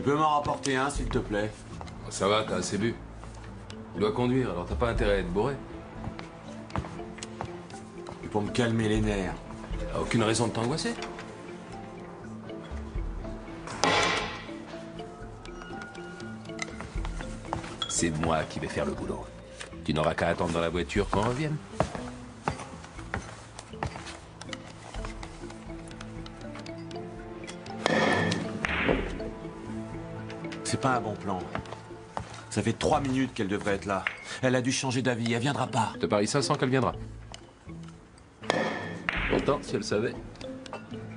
peux m'en rapporter un, s'il te plaît? Ça va, t'as assez bu. Tu dois conduire, alors t'as pas intérêt à être bourré. Et pour me calmer les nerfs. T'as aucune raison de t'angoisser. C'est moi qui vais faire le boulot. Tu n'auras qu'à attendre dans la voiture qu'on revienne. C'est pas un bon plan. Ça fait 3 minutes qu'elle devrait être là. Elle a dû changer d'avis, elle viendra pas. Je te parie 500 qu'elle viendra. Pourtant, si elle savait...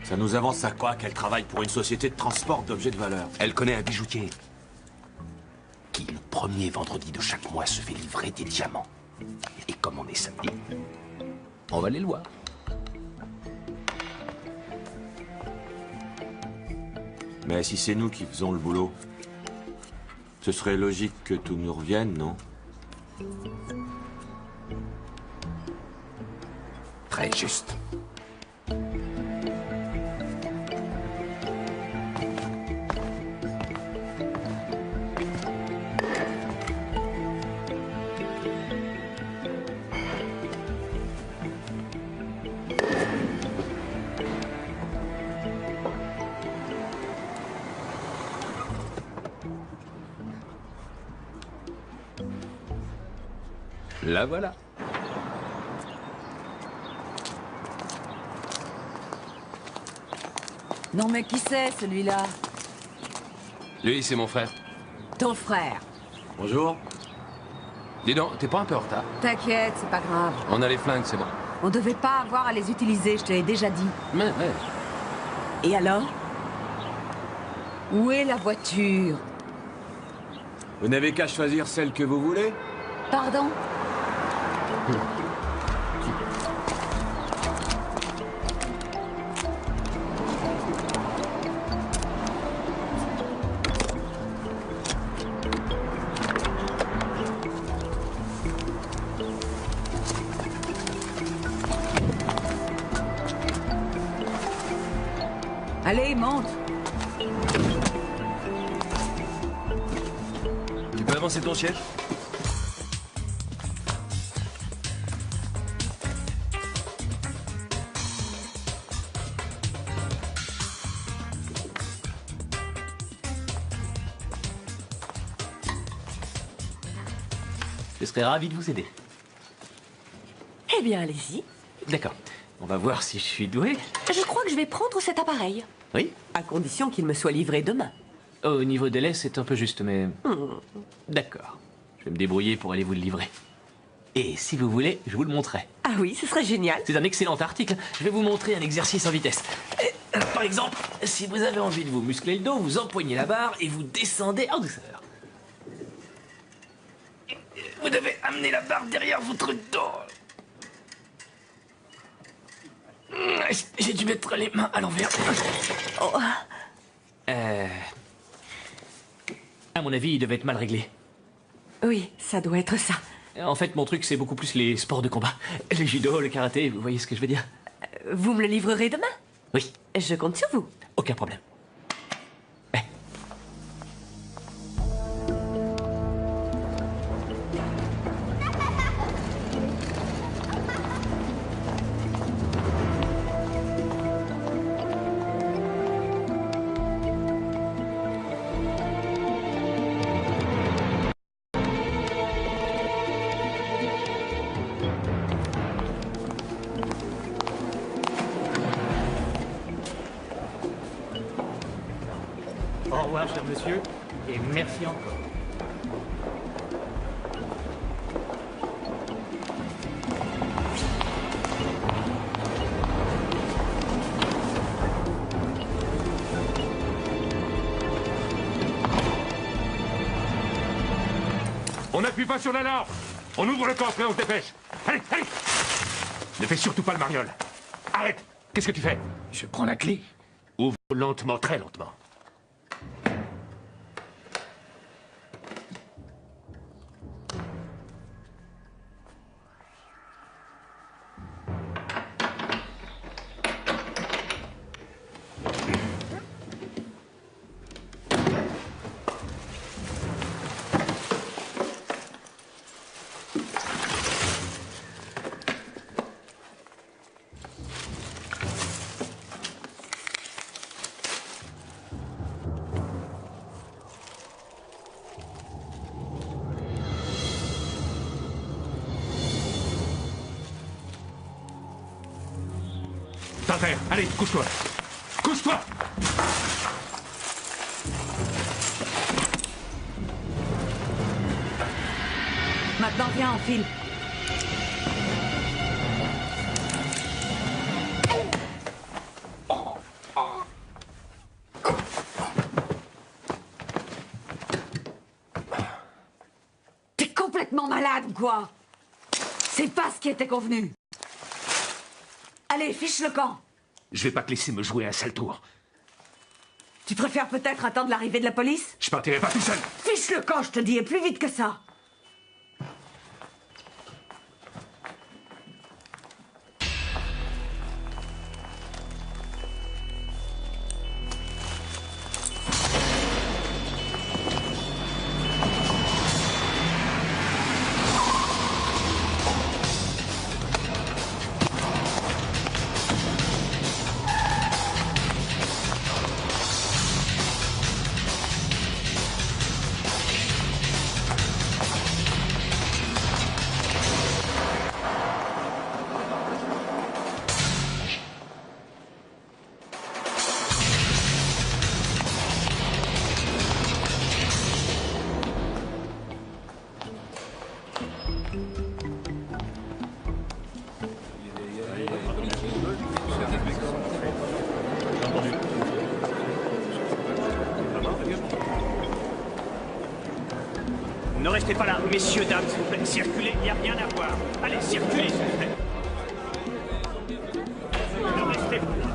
Ça nous avance à quoi qu'elle travaille pour une société de transport d'objets de valeur? Elle connaît un bijoutier qui, le premier vendredi de chaque mois, se fait livrer des diamants. Et comme on est samedi, on va les voir. Mais si c'est nous qui faisons le boulot, ce serait logique que tout nous revienne, non? Très juste. La voilà. Non mais qui c'est celui-là? Lui, c'est mon frère. Ton frère. Bonjour. Dis donc, t'es pas un peu en retard? T'inquiète, c'est pas grave. On a les flingues, c'est bon. On devait pas avoir à les utiliser, je te l'ai déjà dit. Mais, ouais. Et alors? Où est la voiture? Vous n'avez qu'à choisir celle que vous voulez? Pardon? Allez, monte. Tu peux avancer ton siège? Je serais ravi de vous aider. Eh bien, allez-y. D'accord. On va voir si je suis doué. Je crois que je vais prendre cet appareil. Oui. À condition qu'il me soit livré demain. Au niveau délai, c'est un peu juste, mais... D'accord. Je vais me débrouiller pour aller vous le livrer. Et si vous voulez, je vous le montrerai. Ah oui, ce serait génial. C'est un excellent article. Je vais vous montrer un exercice en vitesse. Par exemple, si vous avez envie de vous muscler le dos, vous empoignez la barre et vous descendez en douceur. Vous devez amener la barre derrière votre dos. J'ai dû mettre les mains à l'envers. Oh. À mon avis, il devait être mal réglé. Oui, ça doit être ça. En fait, mon truc, c'est beaucoup plus les sports de combat. Les judo, le karaté, vous voyez ce que je veux dire? Vous me le livrerez demain? Oui. Je compte sur vous. Aucun problème. Au revoir, cher monsieur, et merci encore. On n'appuie pas sur l'alarme. On ouvre le coffre et on se dépêche. Allez, allez. Ne fais surtout pas le mariole. Arrête. Qu'est-ce que tu fais? Je prends la clé. Ouvre lentement, très lentement. Par terre. Allez, couche-toi. Couche-toi! Maintenant, viens, enfile. T'es complètement malade ou quoi? C'est pas ce qui était convenu. Allez, fiche le camp. Je vais pas te laisser me jouer un sale tour. Tu préfères peut-être attendre l'arrivée de la police? Je partirai pas tout seul. Fiche le camp, je te dis, et plus vite que ça. Ne restez pas là, messieurs, dames, s'il vous plaît. Circulez, il n'y a rien à voir. Allez, circulez, s'il vous plaît. Ne restez pas là.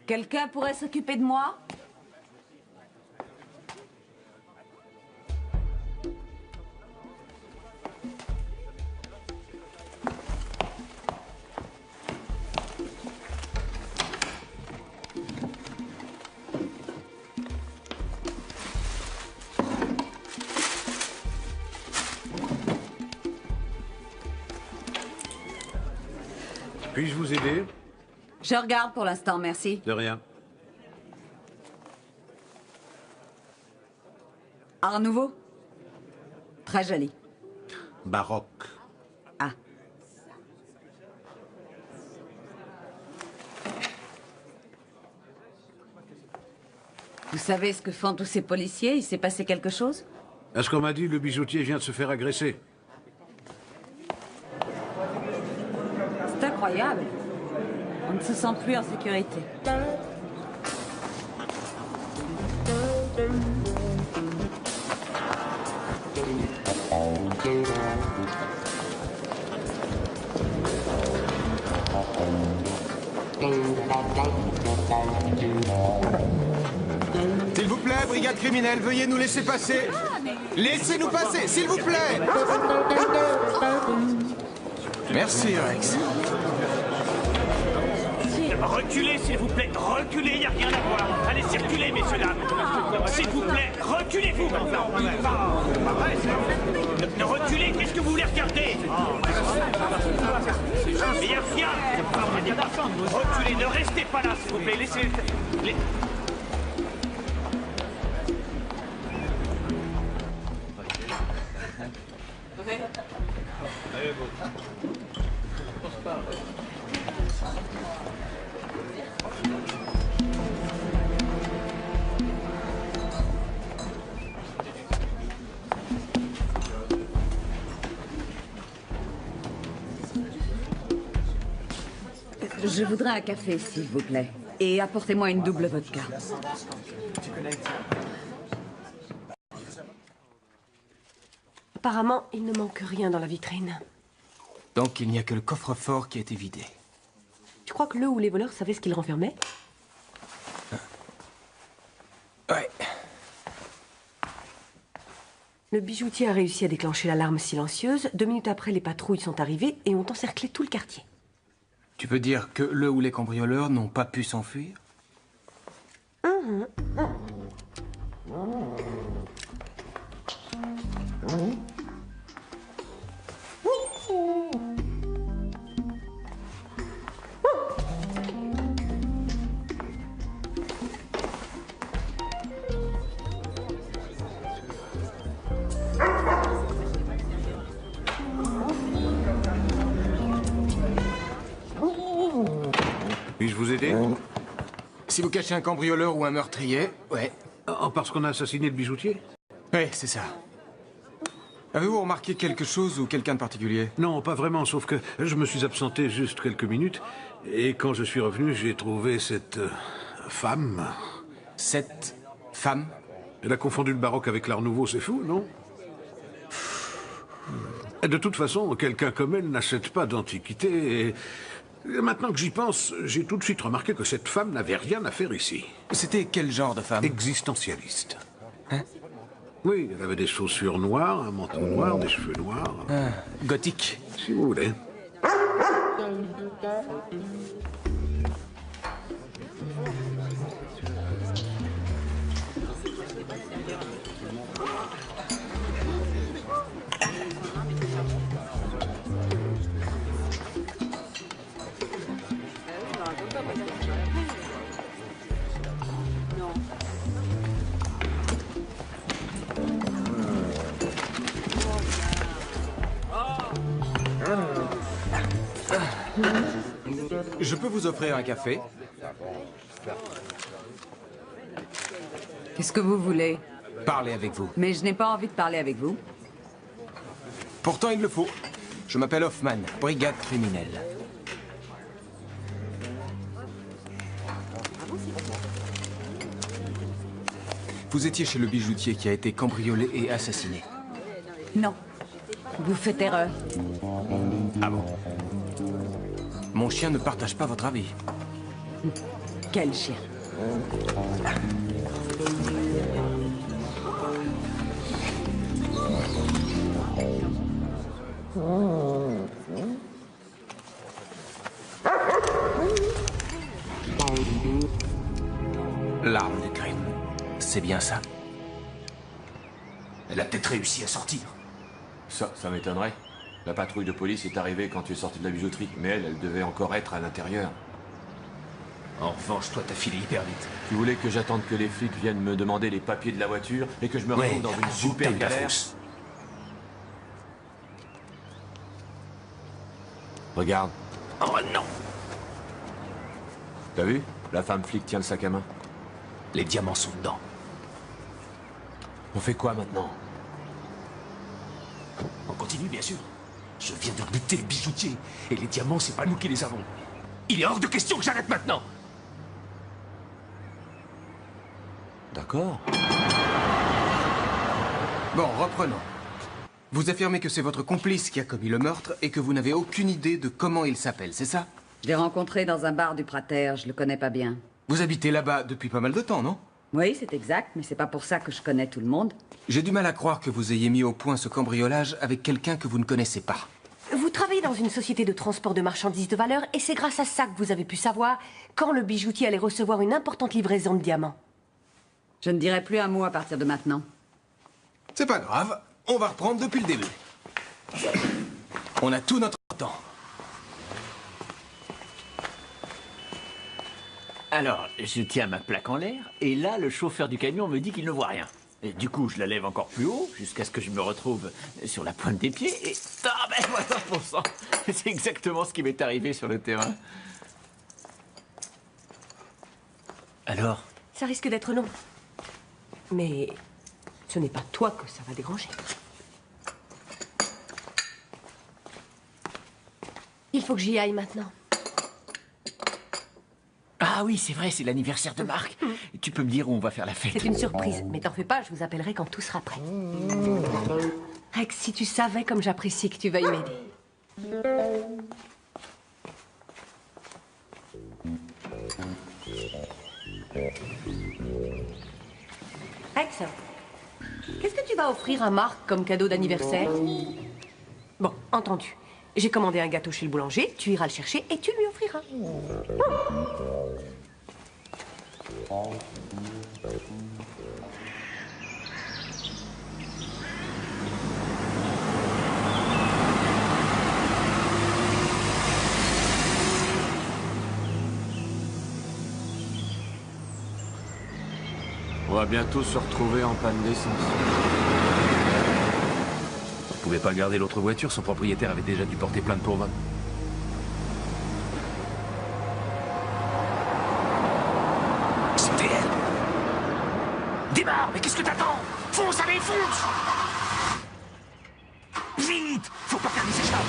Quelqu'un pourrait s'occuper de moi? Puis-je vous aider? Je regarde pour l'instant, merci. De rien. Art nouveau? Très joli. Baroque. Ah. Vous savez ce que font tous ces policiers? Il s'est passé quelque chose? À ce qu'on m'a dit, le bijoutier vient de se faire agresser. C'est incroyable. On ne se sent plus en sécurité. S'il vous plaît, brigade criminelle, veuillez nous laisser passer. Laissez-nous passer, s'il vous plaît. Merci, Rex. Reculez, s'il vous plaît. Reculez, il n'y a rien à voir. Allez, circulez, messieurs, dames. S'il vous plaît, reculez-vous maintenant. Ne reculez, qu'est-ce que vous voulez regarder? Il n'y a rien. Reculez, ne restez pas là, s'il vous plaît. Laissez... Je voudrais un café, s'il vous plaît. Et apportez-moi une double vodka. Apparemment, il ne manque rien dans la vitrine. Donc il n'y a que le coffre-fort qui a été vidé. Tu crois que le ou les voleurs savaient ce qu'ils renfermaient? Ouais. Le bijoutier a réussi à déclencher l'alarme silencieuse. 2 minutes après, les patrouilles sont arrivées et ont encerclé tout le quartier. Tu veux dire que le ou les cambrioleurs n'ont pas pu s'enfuir? Si vous cachez un cambrioleur ou un meurtrier, ouais. Oh, parce qu'on a assassiné le bijoutier? Ouais, c'est ça. Avez-vous remarqué quelque chose ou quelqu'un de particulier? Non, pas vraiment, sauf que je me suis absenté juste quelques minutes. Et quand je suis revenu, j'ai trouvé cette femme. Cette femme? Elle a confondu le baroque avec l'art nouveau, c'est fou, non? De toute façon, quelqu'un comme elle n'achète pas d'antiquité et... Maintenant que j'y pense, j'ai tout de suite remarqué que cette femme n'avait rien à faire ici. C'était quel genre de femme? Existentialiste. Hein? Oui, elle avait des chaussures noires, un manteau noir, des cheveux noirs. Ah, gothique. Si vous voulez. Je peux vous offrir un café? Qu'est-ce que vous voulez? Parler avec vous. Mais je n'ai pas envie de parler avec vous. Pourtant, il le faut. Je m'appelle Hoffman, brigade criminelle. Vous étiez chez le bijoutier qui a été cambriolé et assassiné. Non. Vous faites erreur. Ah bon? Mon chien ne partage pas votre avis. Quel chien? L'arme du crime. C'est bien ça. Elle a peut-être réussi à sortir. Ça m'étonnerait. La patrouille de police est arrivée quand tu es sorti de la bijouterie, mais elle devait encore être à l'intérieur. En revanche, toi, t'as filé hyper vite. Tu voulais que j'attende que les flics viennent me demander les papiers de la voiture et que je me retrouve dans une super galère? Regarde. Oh non! T'as vu? La femme flic tient le sac à main. Les diamants sont dedans. On fait quoi maintenant? On continue, bien sûr. Je viens de buter le bijoutier. Et les diamants, c'est pas nous qui les avons. Il est hors de question que j'arrête maintenant. D'accord. Bon, reprenons. Vous affirmez que c'est votre complice qui a commis le meurtre et que vous n'avez aucune idée de comment il s'appelle, c'est ça? Je l'ai rencontré dans un bar du Prater, je le connais pas bien. Vous habitez là-bas depuis pas mal de temps, non? Oui, c'est exact, mais c'est pas pour ça que je connais tout le monde. J'ai du mal à croire que vous ayez mis au point ce cambriolage avec quelqu'un que vous ne connaissez pas. Vous travaillez dans une société de transport de marchandises de valeur et c'est grâce à ça que vous avez pu savoir quand le bijoutier allait recevoir une importante livraison de diamants. Je ne dirai plus un mot à partir de maintenant. C'est pas grave, on va reprendre depuis le début. On a tout notre temps. Alors, je tiens ma plaque en l'air, et là, le chauffeur du camion me dit qu'il ne voit rien. Et du coup, je la lève encore plus haut, jusqu'à ce que je me retrouve sur la pointe des pieds, et... Ah ben voilà pour ça. C'est exactement ce qui m'est arrivé sur le terrain. Alors? Ça risque d'être long. Mais ce n'est pas toi que ça va déranger. Il faut que j'y aille maintenant. Ah oui, c'est vrai, c'est l'anniversaire de Marc. Tu peux me dire où on va faire la fête? C'est une surprise, mais t'en fais pas, je vous appellerai quand tout sera prêt. Rex, si tu savais comme j'apprécie que tu veuilles m'aider. Rex, qu'est-ce que tu vas offrir à Marc comme cadeau d'anniversaire? Bon, entendu. J'ai commandé un gâteau chez le boulanger, tu iras le chercher et tu lui offriras. On va bientôt se retrouver en panne d'essence. Vous pouvez pas garder l'autre voiture, son propriétaire avait déjà dû porter plainte pour vol. Démarre, mais qu'est-ce que t'attends? Fonce, allez, fonce! Vite! Faut pas qu'elle nous échappe!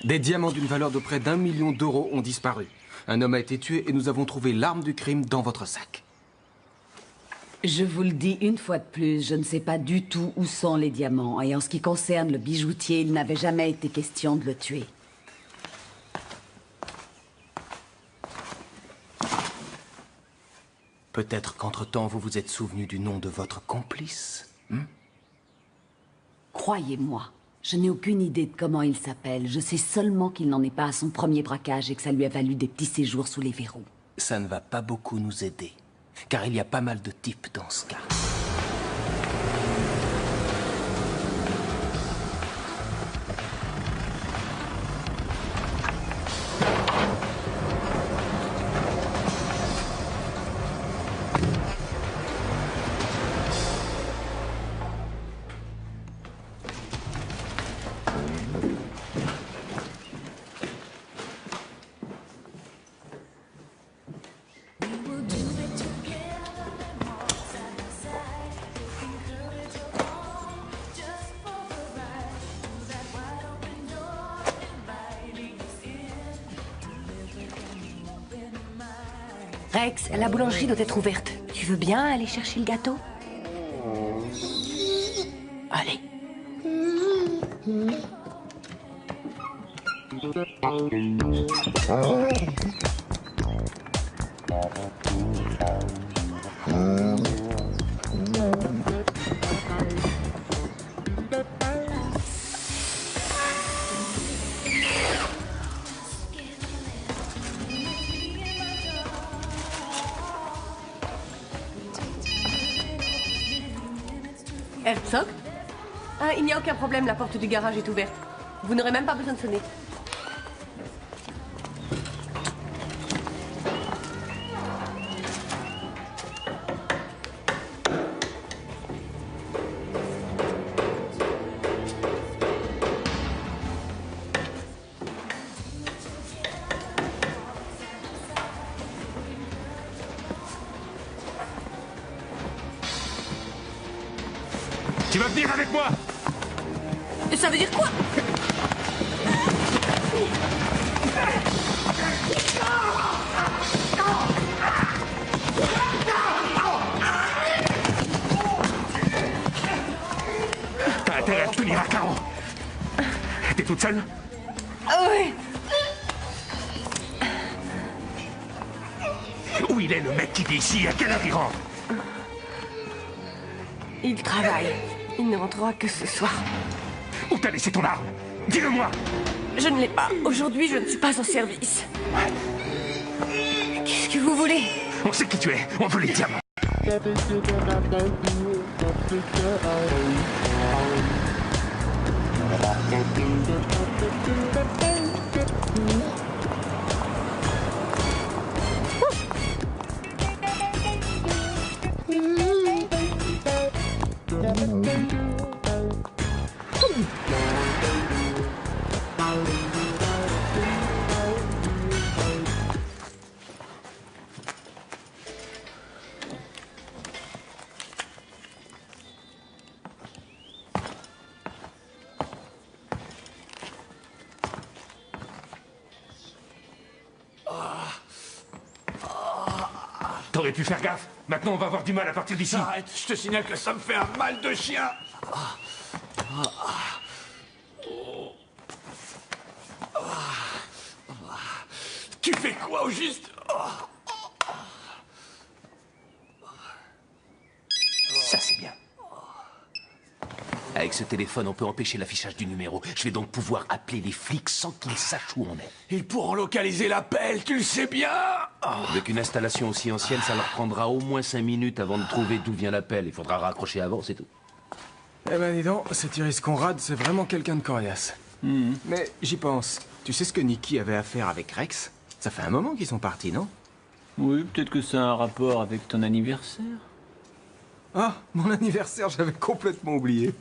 Des diamants d'une valeur de près d'1 million d'euros ont disparu. Un homme a été tué et nous avons trouvé l'arme du crime dans votre sac. Je vous le dis une fois de plus, je ne sais pas du tout où sont les diamants. Et en ce qui concerne le bijoutier, il n'avait jamais été question de le tuer. Peut-être qu'entre-temps, vous vous êtes souvenu du nom de votre complice. Croyez-moi, je n'ai aucune idée de comment il s'appelle. Je sais seulement qu'il n'en est pas à son premier braquage et que ça lui a valu des petits séjours sous les verrous. Ça ne va pas beaucoup nous aider, car il y a pas mal de types dans ce cas. Rex, la boulangerie doit être ouverte. Tu veux bien aller chercher le gâteau? Allez. Herzog? Ah, il n'y a aucun problème, la porte du garage est ouverte. Vous n'aurez même pas besoin de sonner. Tu vas venir avec moi? Ça veut dire quoi? T'as intérêt à te tenir à carreau. T'es toute seule? Ah oui. Où il est le mec qui vit ici? À quelle heure il rentre? Il travaille. Il ne rentrera que ce soir. Où t'as laissé ton arme? Dis-le-moi! Je ne l'ai pas. Aujourd'hui, je ne suis pas en service. Qu'est-ce que vous voulez? On sait qui tu es. On veut les diamants. T'aurais pu faire gaffe. Maintenant, on va avoir du mal à partir d'ici. Arrête, je te signale que ça me fait un mal de chien. Tu fais quoi au juste? Ça, c'est bien. Avec ce téléphone, on peut empêcher l'affichage du numéro. Je vais donc pouvoir appeler les flics sans qu'ils sachent où on est. Ils pourront localiser l'appel, tu le sais bien. Avec une installation aussi ancienne, ça leur prendra au moins 5 minutes avant de trouver d'où vient l'appel. Il faudra raccrocher avant, c'est tout. Eh ben dis donc, cet Iris Conrad, c'est vraiment quelqu'un de coriace. Mais j'y pense. Tu sais ce que Nikki avait à faire avec Rex? Ça fait un moment qu'ils sont partis, non? Oui, peut-être que ça a un rapport avec ton anniversaire. Ah, mon anniversaire, j'avais complètement oublié.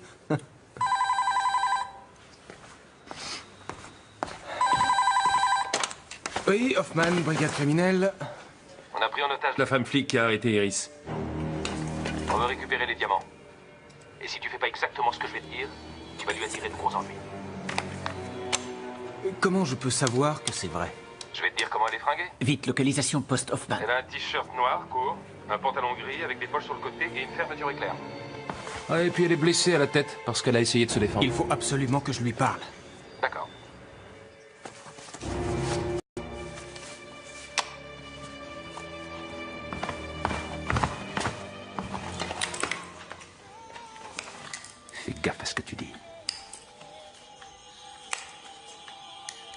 Oui, Hoffman, brigade criminelle. On a pris en otage la femme flic qui a arrêté Iris. On veut récupérer les diamants. Et si tu fais pas exactement ce que je vais te dire, tu vas lui attirer de gros ennuis. Comment je peux savoir que c'est vrai? Je vais te dire comment elle est fringuée. Vite, localisation post-Hoffman. Elle a un t-shirt noir, court, un pantalon gris avec des poches sur le côté et une fermeture éclair. Ah, et puis elle est blessée à la tête parce qu'elle a essayé de se défendre. Il faut absolument que je lui parle. D'accord. Fais gaffe à ce que tu dis.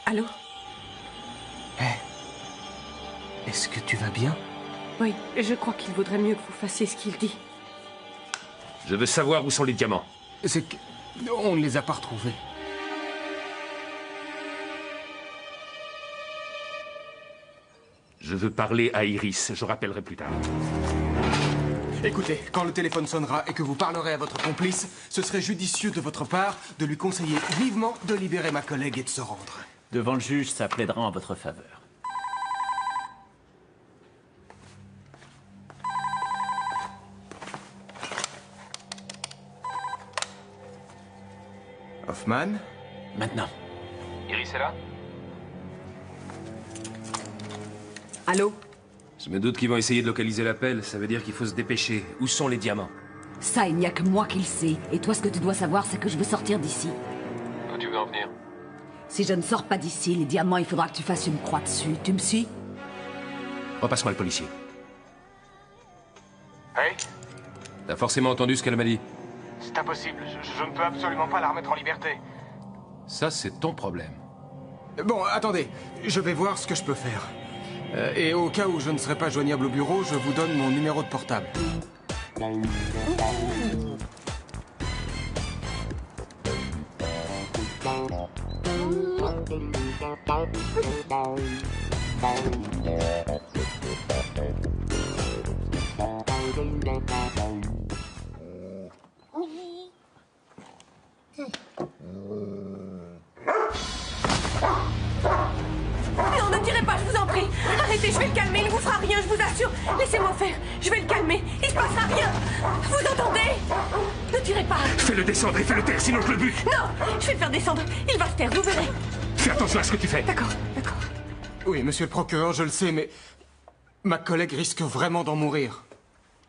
Allô? Est-ce que tu vas bien? Oui, je crois qu'il vaudrait mieux que vous fassiez ce qu'il dit. Je veux savoir où sont les diamants. C'est que... on ne les a pas retrouvés. Je veux parler à Iris. Je rappellerai plus tard. Écoutez, quand le téléphone sonnera et que vous parlerez à votre complice, ce serait judicieux de votre part de lui conseiller vivement de libérer ma collègue et de se rendre. Devant le juge, ça plaidera en votre faveur. Hoffman? Maintenant. Iris est là? Allô? Je me doute qu'ils vont essayer de localiser l'appel. Ça veut dire qu'il faut se dépêcher. Où sont les diamants? Ça, il n'y a que moi qui le sais. Et toi, ce que tu dois savoir, c'est que je veux sortir d'ici. Où tu veux en venir? Si je ne sors pas d'ici, les diamants, il faudra que tu fasses une croix dessus. Tu me suis? Repasse-moi le policier. Hey? T'as forcément entendu ce qu'elle m'a dit. C'est impossible. Je ne peux absolument pas la remettre en liberté. Ça, c'est ton problème. Bon, attendez. Je vais voir ce que je peux faire. Et au cas où je ne serai pas joignable au bureau, je vous donne mon numéro de portable. Non, ne tirez pas, je vous en prie. Arrêtez, je vais le calmer, il vous fera rien, je vous assure. Laissez-moi faire, je vais le calmer, il se passera rien. Vous entendez? Ne tirez pas. Fais-le descendre et fais-le taire, sinon je le bute. Non, je vais le faire descendre, il va se taire, vous verrez. Fais attention à ce que tu fais. D'accord, d'accord. Oui, monsieur le procureur, je le sais, mais... ma collègue risque vraiment d'en mourir.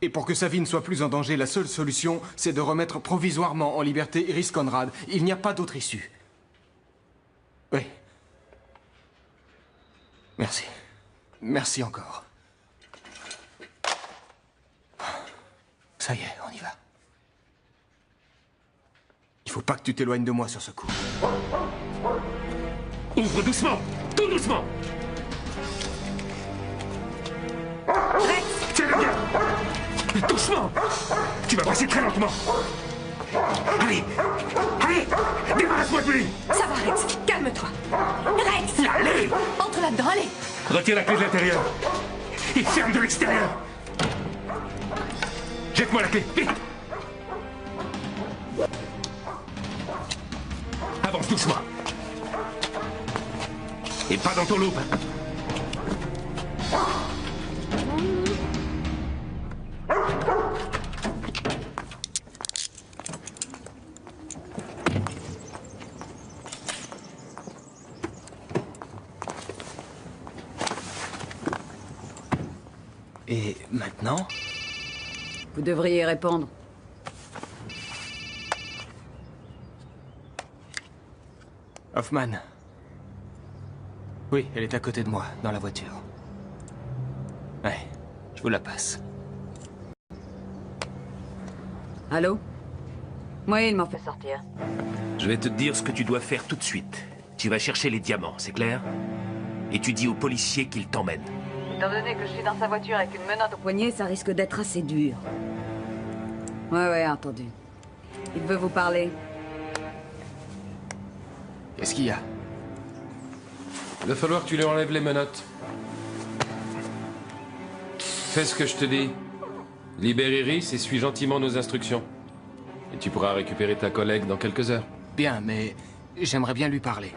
Et pour que sa vie ne soit plus en danger, la seule solution, c'est de remettre provisoirement en liberté Iris Conrad. Il n'y a pas d'autre issue. Oui. Merci. Merci encore. Ça y est, on y va. Il faut pas que tu t'éloignes de moi sur ce coup. Ouvre doucement, tout doucement. Tiens-le bien. Doucement. Tu vas passer très lentement. Allez, allez, débarrasse-moi de lui. Ça va, Rex, calme-toi. Rex! Allez. Entre là-dedans, allez. Retire la clé de l'intérieur. Et ferme de l'extérieur. Jette-moi la clé, vite. Avance doucement. Et pas dans ton loop. Et maintenant? Vous devriez répondre. Hoffman. Oui, elle est à côté de moi, dans la voiture. Ouais, je vous la passe. Allô? Oui, il m'en fait sortir. Je vais te dire ce que tu dois faire tout de suite. Tu vas chercher les diamants, c'est clair? Et tu dis au policier qu'il t'emmène. Étant donné que je suis dans sa voiture avec une menotte au poignet, ça risque d'être assez dur. Ouais, entendu. Il veut vous parler. Qu'est-ce qu'il y a? Il va falloir que tu lui enlèves les menottes. Fais ce que je te dis. Libère Iris et suis gentiment nos instructions. Et tu pourras récupérer ta collègue dans quelques heures. Bien, mais j'aimerais bien lui parler.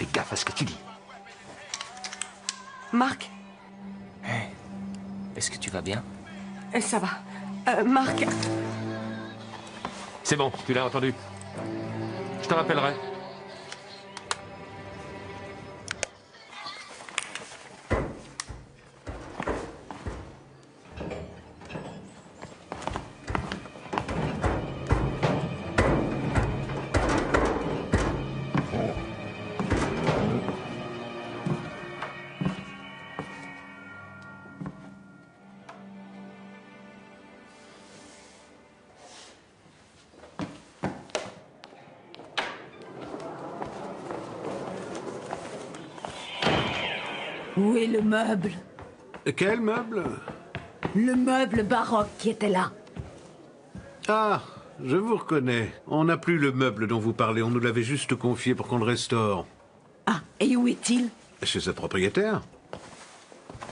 Fais gaffe à ce que tu dis. Marc, Hey, est-ce que tu vas bien? ça va. Marc, C'est bon, tu l'as entendu. Je te rappellerai. Où est le meuble? Quel meuble? Le meuble baroque qui était là. Ah, je vous reconnais. On n'a plus le meuble dont vous parlez. On nous l'avait juste confié pour qu'on le restaure. Ah, et où est-il? Chez sa propriétaire.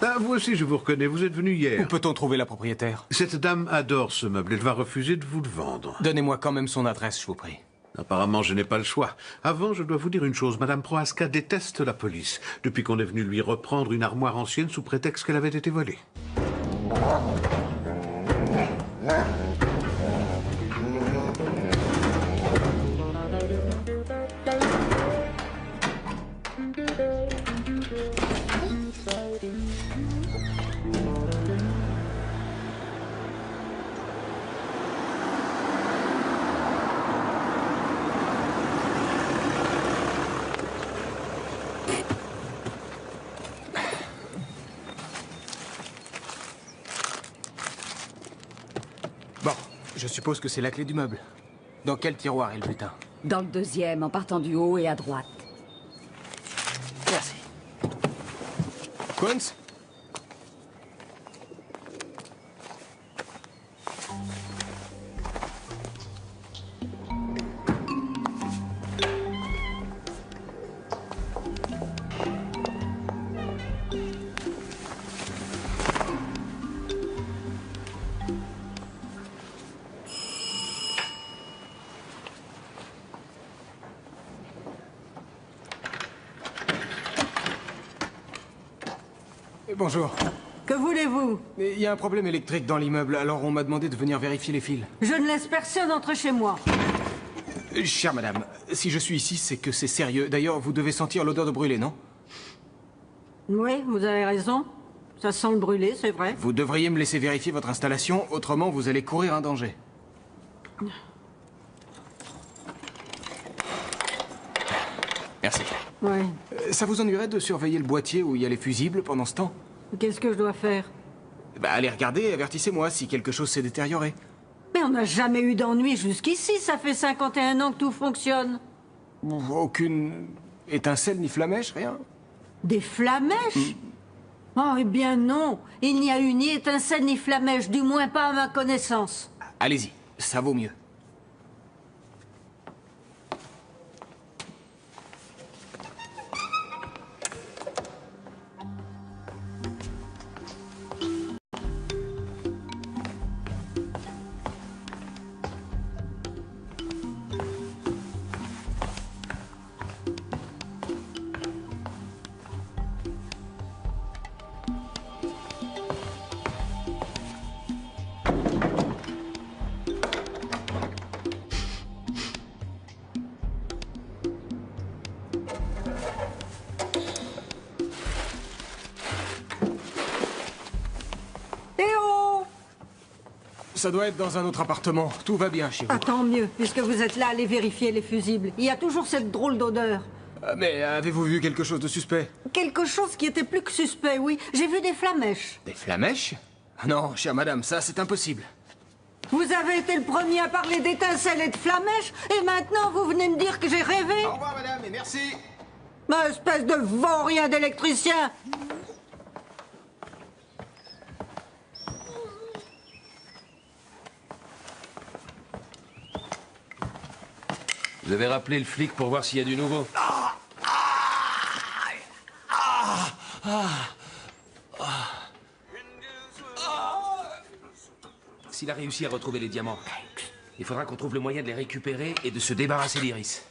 Ah, vous aussi, je vous reconnais. Vous êtes venu hier. Où peut-on trouver la propriétaire? Cette dame adore ce meuble. Elle va refuser de vous le vendre. Donnez-moi quand même son adresse, je vous prie. Apparemment, je n'ai pas le choix. Avant, je dois vous dire une chose. Madame Prohaska déteste la police, depuis qu'on est venu lui reprendre une armoire ancienne sous prétexte qu'elle avait été volée. Bon, je suppose que c'est la clé du meuble. Dans quel tiroir est le butin? Dans le deuxième, en partant du haut et à droite. Merci. Kunz? Bonjour. Que voulez-vous? Il y a un problème électrique dans l'immeuble, alors on m'a demandé de venir vérifier les fils. Je ne laisse personne entrer chez moi. Chère madame, si je suis ici, c'est que c'est sérieux. D'ailleurs, vous devez sentir l'odeur de brûlé, non? Oui, vous avez raison. Ça sent le brûlé, c'est vrai. Vous devriez me laisser vérifier votre installation, autrement vous allez courir un danger. Merci. Oui. Ça vous ennuierait de surveiller le boîtier où il y a les fusibles pendant ce temps? Qu'est-ce que je dois faire? Bah, allez regarder et avertissez-moi si quelque chose s'est détérioré. Mais on n'a jamais eu d'ennui jusqu'ici. Ça fait 51 ans que tout fonctionne. Aucune étincelle ni flamèche, rien? Des flamèches? Oh, eh bien non. Il n'y a eu ni étincelle ni flamèche, du moins pas à ma connaissance. Allez-y, ça vaut mieux. Ça doit être dans un autre appartement. Tout va bien chez vous. Ah, tant mieux, puisque vous êtes là à aller vérifier les fusibles. Il y a toujours cette drôle d'odeur. Mais avez-vous vu quelque chose de suspect? Quelque chose qui était plus que suspect, oui. J'ai vu des flamèches. Des flamèches? Non, chère madame, ça c'est impossible. Vous avez été le premier à parler d'étincelles et de flamèches, et maintenant vous venez me dire que j'ai rêvé? Au revoir madame, et merci. Ma espèce de vaurien d'électricien! Vous avez rappelé le flic pour voir s'il y a du nouveau? S'il a réussi à retrouver les diamants, il faudra qu'on trouve le moyen de les récupérer et de se débarrasser d'Iris.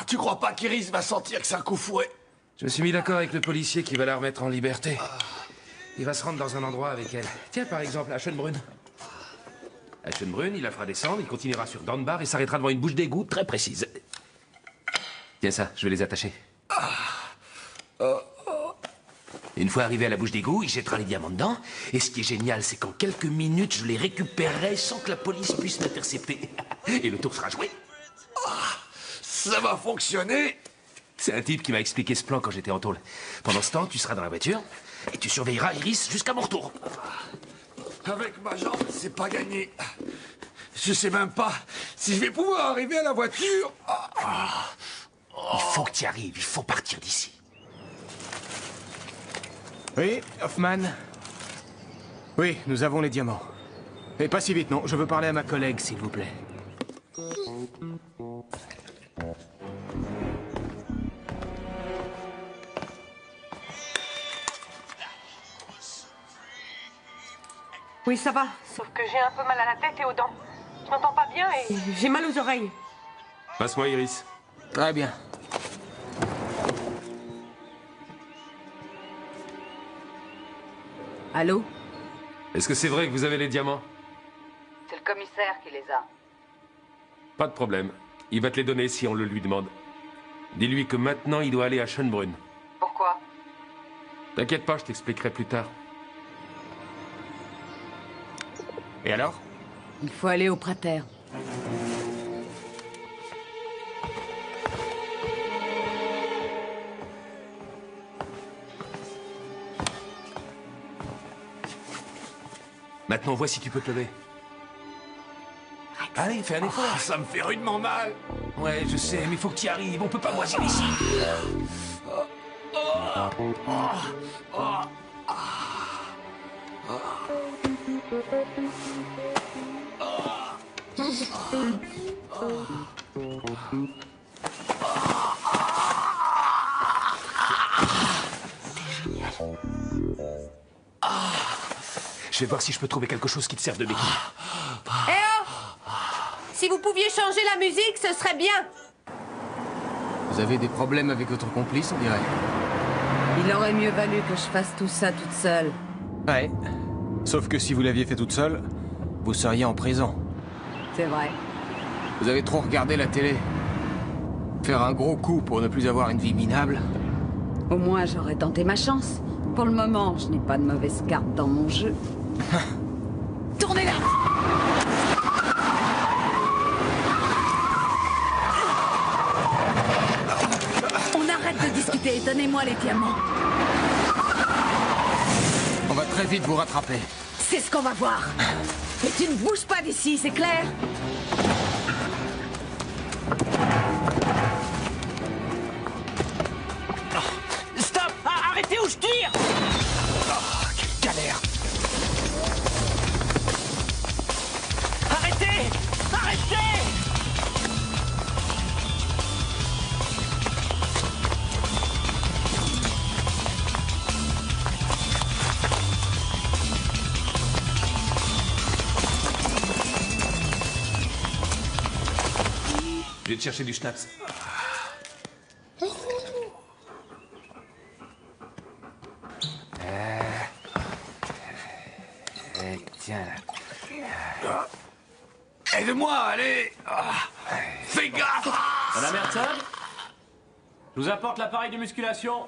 Tu crois pas qu'Iris va sentir que c'est un coup fourré? Je me suis mis d'accord avec le policier qui va la remettre en liberté. Il va se rendre dans un endroit avec elle. Tiens, par exemple, à Schönbrunn. À Schönbrunn, il la fera descendre, il continuera sur Dornbach et s'arrêtera devant une bouche d'égout très précise. Tiens ça, je vais les attacher. Une fois arrivé à la bouche d'égout, il jettera les diamants dedans. Et ce qui est génial, c'est qu'en quelques minutes, je les récupérerai sans que la police puisse m'intercepter. Et le tour sera joué. Ça va fonctionner. C'est un type qui m'a expliqué ce plan quand j'étais en tôle. Pendant ce temps, tu seras dans la voiture et tu surveilleras Iris jusqu'à mon retour. Avec ma jambe, c'est pas gagné. Je sais même pas si je vais pouvoir arriver à la voiture. Il faut que tu y arrives, il faut partir d'ici. Oui, Hoffman? Oui, nous avons les diamants. Et pas si vite, non. Je veux parler à ma collègue, s'il vous plaît. Oui, ça va. Sauf que j'ai un peu mal à la tête et aux dents. Je n'entends pas bien et j'ai mal aux oreilles. Passe-moi, Iris. Très bien. Allô? Est-ce que c'est vrai que vous avez les diamants? C'est le commissaire qui les a. Pas de problème. Il va te les donner si on le lui demande. Dis-lui que maintenant, il doit aller à Schönbrunn. Pourquoi? T'inquiète pas, je t'expliquerai plus tard. Et alors? Il faut aller au Prater. Maintenant, vois si tu peux te lever. Allez, fais un effort. Ça me fait rudement mal. Ouais, je sais, mais il faut que tu y arrives. On peut pas moisir ici. Je vais voir si je peux trouver quelque chose qui te serve de béquille. Eh oh! Si vous pouviez changer la musique, ce serait bien. Vous avez des problèmes avec votre complice, on dirait. Il aurait mieux valu que je fasse tout ça toute seule. Ouais. Sauf que si vous l'aviez fait toute seule, vous seriez en prison. C'est vrai. Vous avez trop regardé la télé. Faire un gros coup pour ne plus avoir une vie minable. Au moins, j'aurais tenté ma chance. Pour le moment, je n'ai pas de mauvaise carte dans mon jeu. Tournez-la! On arrête de discuter. Donnez-moi les diamants. On va très vite vous rattraper. C'est ce qu'on va voir. Et tu ne bouges pas d'ici, c'est clair? Stop! Arrêtez ou je tire! Quelle galère. Arrêtez! Arrêtez! Je vais te chercher du schnapps. Tiens là. Aide-moi, allez. Fais gaffe. Madame Herzog? Je vous apporte l'appareil de musculation.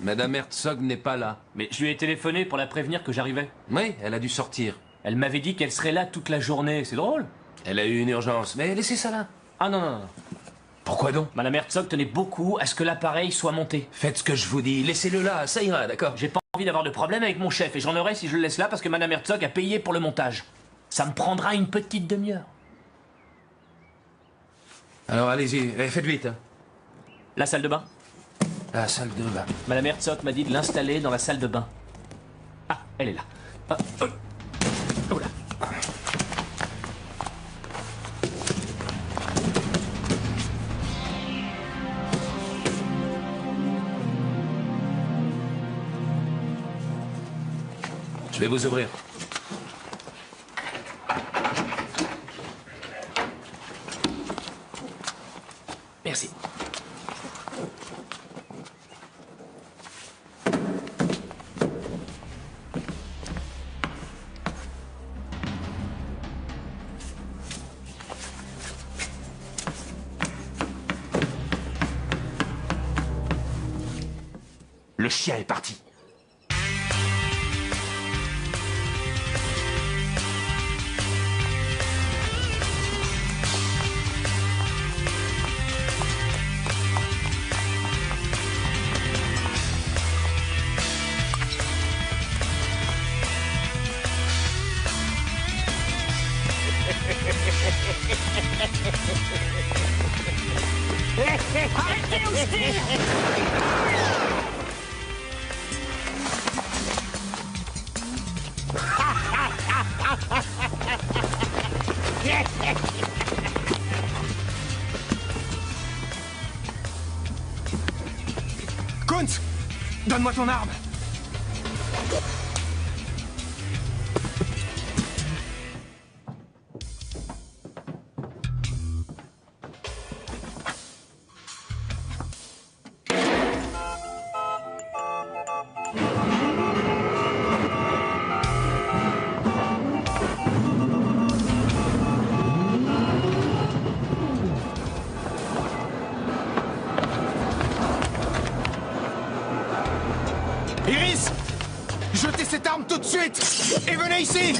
Madame Herzog n'est pas là. Mais je lui ai téléphoné pour la prévenir que j'arrivais. Oui, elle a dû sortir. Elle m'avait dit qu'elle serait là toute la journée. C'est drôle. Elle a eu une urgence, mais laissez ça là. Ah non, non, non. Pourquoi donc? Madame Herzog tenait beaucoup à ce que l'appareil soit monté. Faites ce que je vous dis, laissez-le là, ça ira, d'accord? J'ai pas envie d'avoir de problème avec mon chef et j'en aurai si je le laisse là parce que Madame Herzog a payé pour le montage. Ça me prendra une petite demi-heure. Alors allez-y, faites vite. Hein. La salle de bain? La salle de bain. Madame Herzog m'a dit de l'installer dans la salle de bain. Ah, elle est là. Ah, oh. Oh là. Je vais vous ouvrir. chien est parti. Arrêtez ou je tire! Kuntz, donne-moi ton arme. Iris! Jetez cette arme tout de suite! Et venez ici!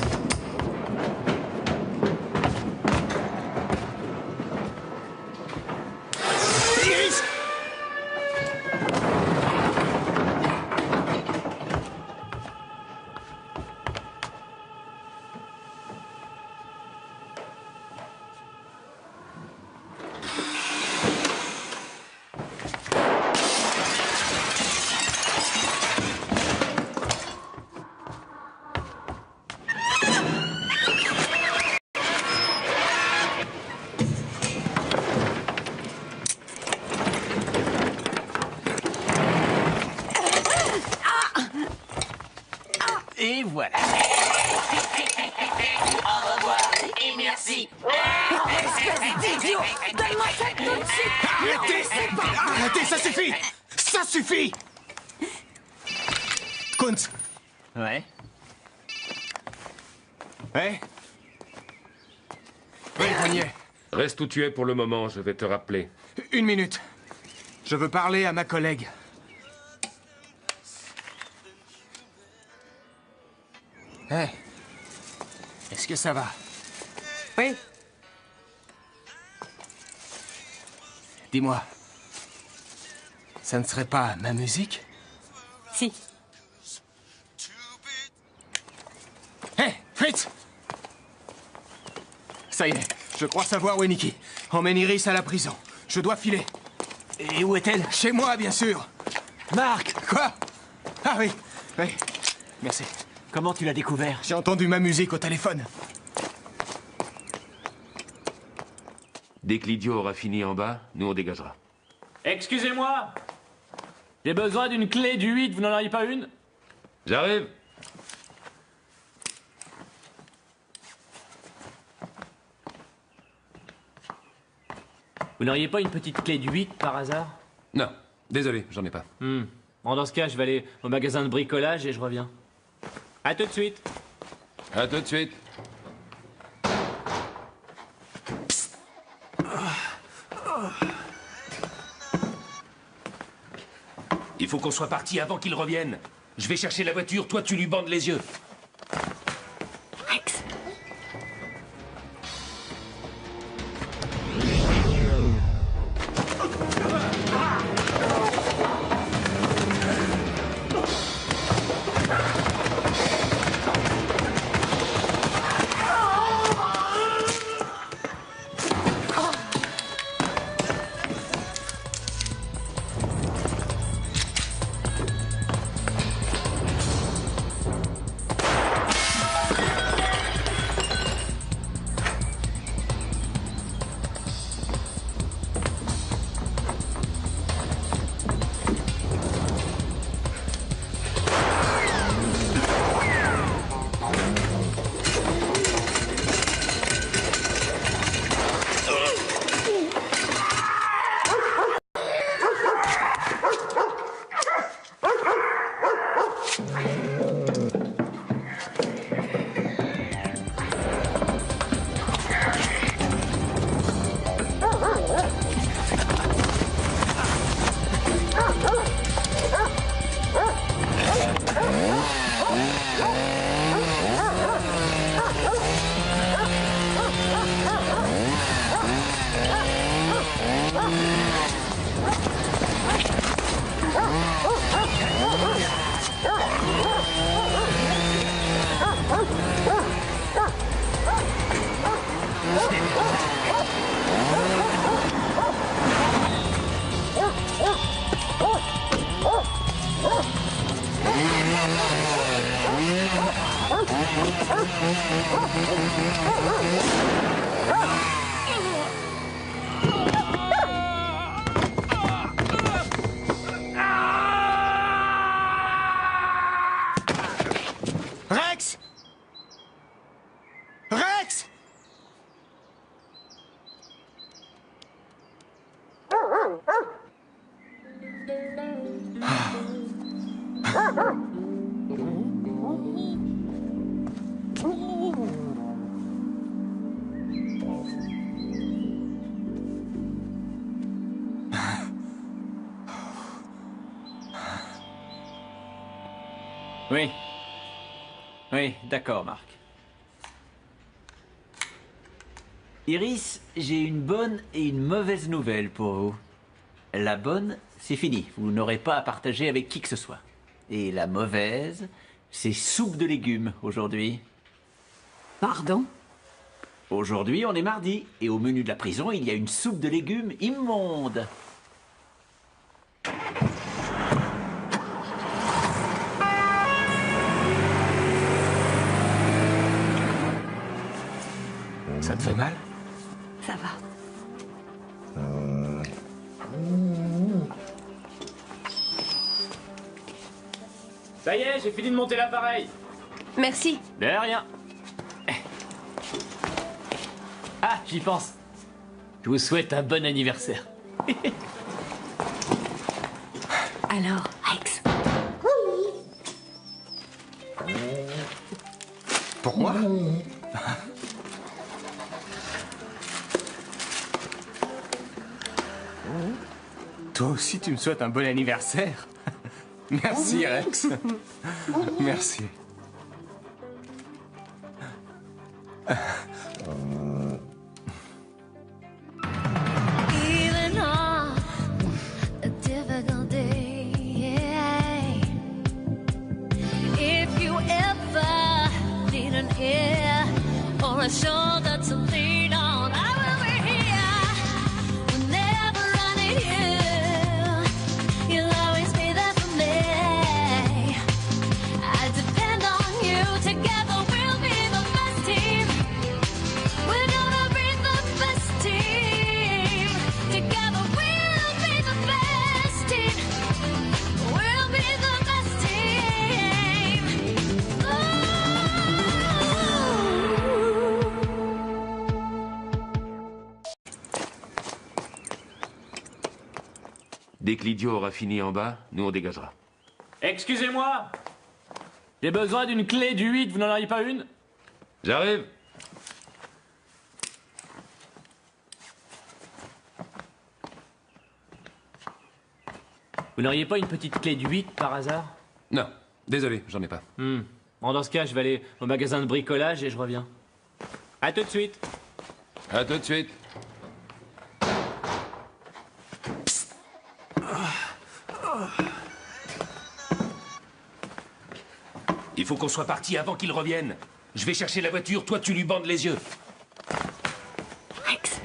Iris! Et voilà. Au revoir et merci. Espèce d'idiot! Donne-moi ça tout de suite! Arrêtez! Arrêtez, ça suffit! Ça suffit! Kuntz! Ouais. Ouais? Oui, on y est. Reste où tu es pour le moment, je vais te rappeler. 1 minute. Je veux parler à ma collègue. Hé. Est-ce que ça va? Oui. Dis-moi. Ça ne serait pas ma musique? Si. Hé, Fritz! Ça y est, je crois savoir où est Nikki. Emmène Iris à la prison. Je dois filer. Et où est-elle? Chez moi, bien sûr. Marc! Quoi? Ah oui, oui. Merci. Comment tu l'as découvert? J'ai entendu ma musique au téléphone. Dès que l'idiot aura fini en bas, nous on dégagera. Excusez-moi. J'ai besoin d'une clé du 8, vous n'en auriez pas une? J'arrive. Vous n'auriez pas une petite clé du 8 par hasard? Non, désolé, j'en ai pas. Bon, dans ce cas, je vais aller au magasin de bricolage et je reviens. À tout de suite. À tout de suite. Il faut qu'on soit parti avant qu'il revienne. Je vais chercher la voiture, toi tu lui bandes les yeux. Rex. Rex! Rex! Oui. Oui, d'accord, Marc. Iris, j'ai une bonne et une mauvaise nouvelle pour vous. La bonne, c'est fini. Vous n'aurez pas à partager avec qui que ce soit. Et la mauvaise, c'est soupe de légumes aujourd'hui. Pardon? Aujourd'hui, on est mardi. Et au menu de la prison, il y a une soupe de légumes immonde. Ça te fait mal? Ça va. Ça y est, j'ai fini de monter l'appareil. Merci. De rien. Ah, j'y pense. Je vous souhaite un bon anniversaire. Alors, Rex. Pourquoi? Toi aussi, tu me souhaites un bon anniversaire. Merci, Rex. Merci. Even on a difficult day, yeah. If you ever need an ear or a shoulder to lean on, I will be here whenever I need you. You'll always be there for me. I depend on you. Together we'll be the best team. We're gonna be the best team. Together we'll be the best team. We'll be the best team. Dès que l'idiot aura fini en bas, nous on dégagera. Excusez-moi. J'ai besoin d'une clé du 8, vous n'en auriez pas une? J'arrive. Vous n'auriez pas une petite clé du 8 par hasard? Non, désolé, j'en ai pas. Bon, dans ce cas, je vais aller au magasin de bricolage et je reviens. À tout de suite. À tout de suite. Il faut qu'on soit parti avant qu'il revienne. Je vais chercher la voiture, toi tu lui bandes les yeux. Rex.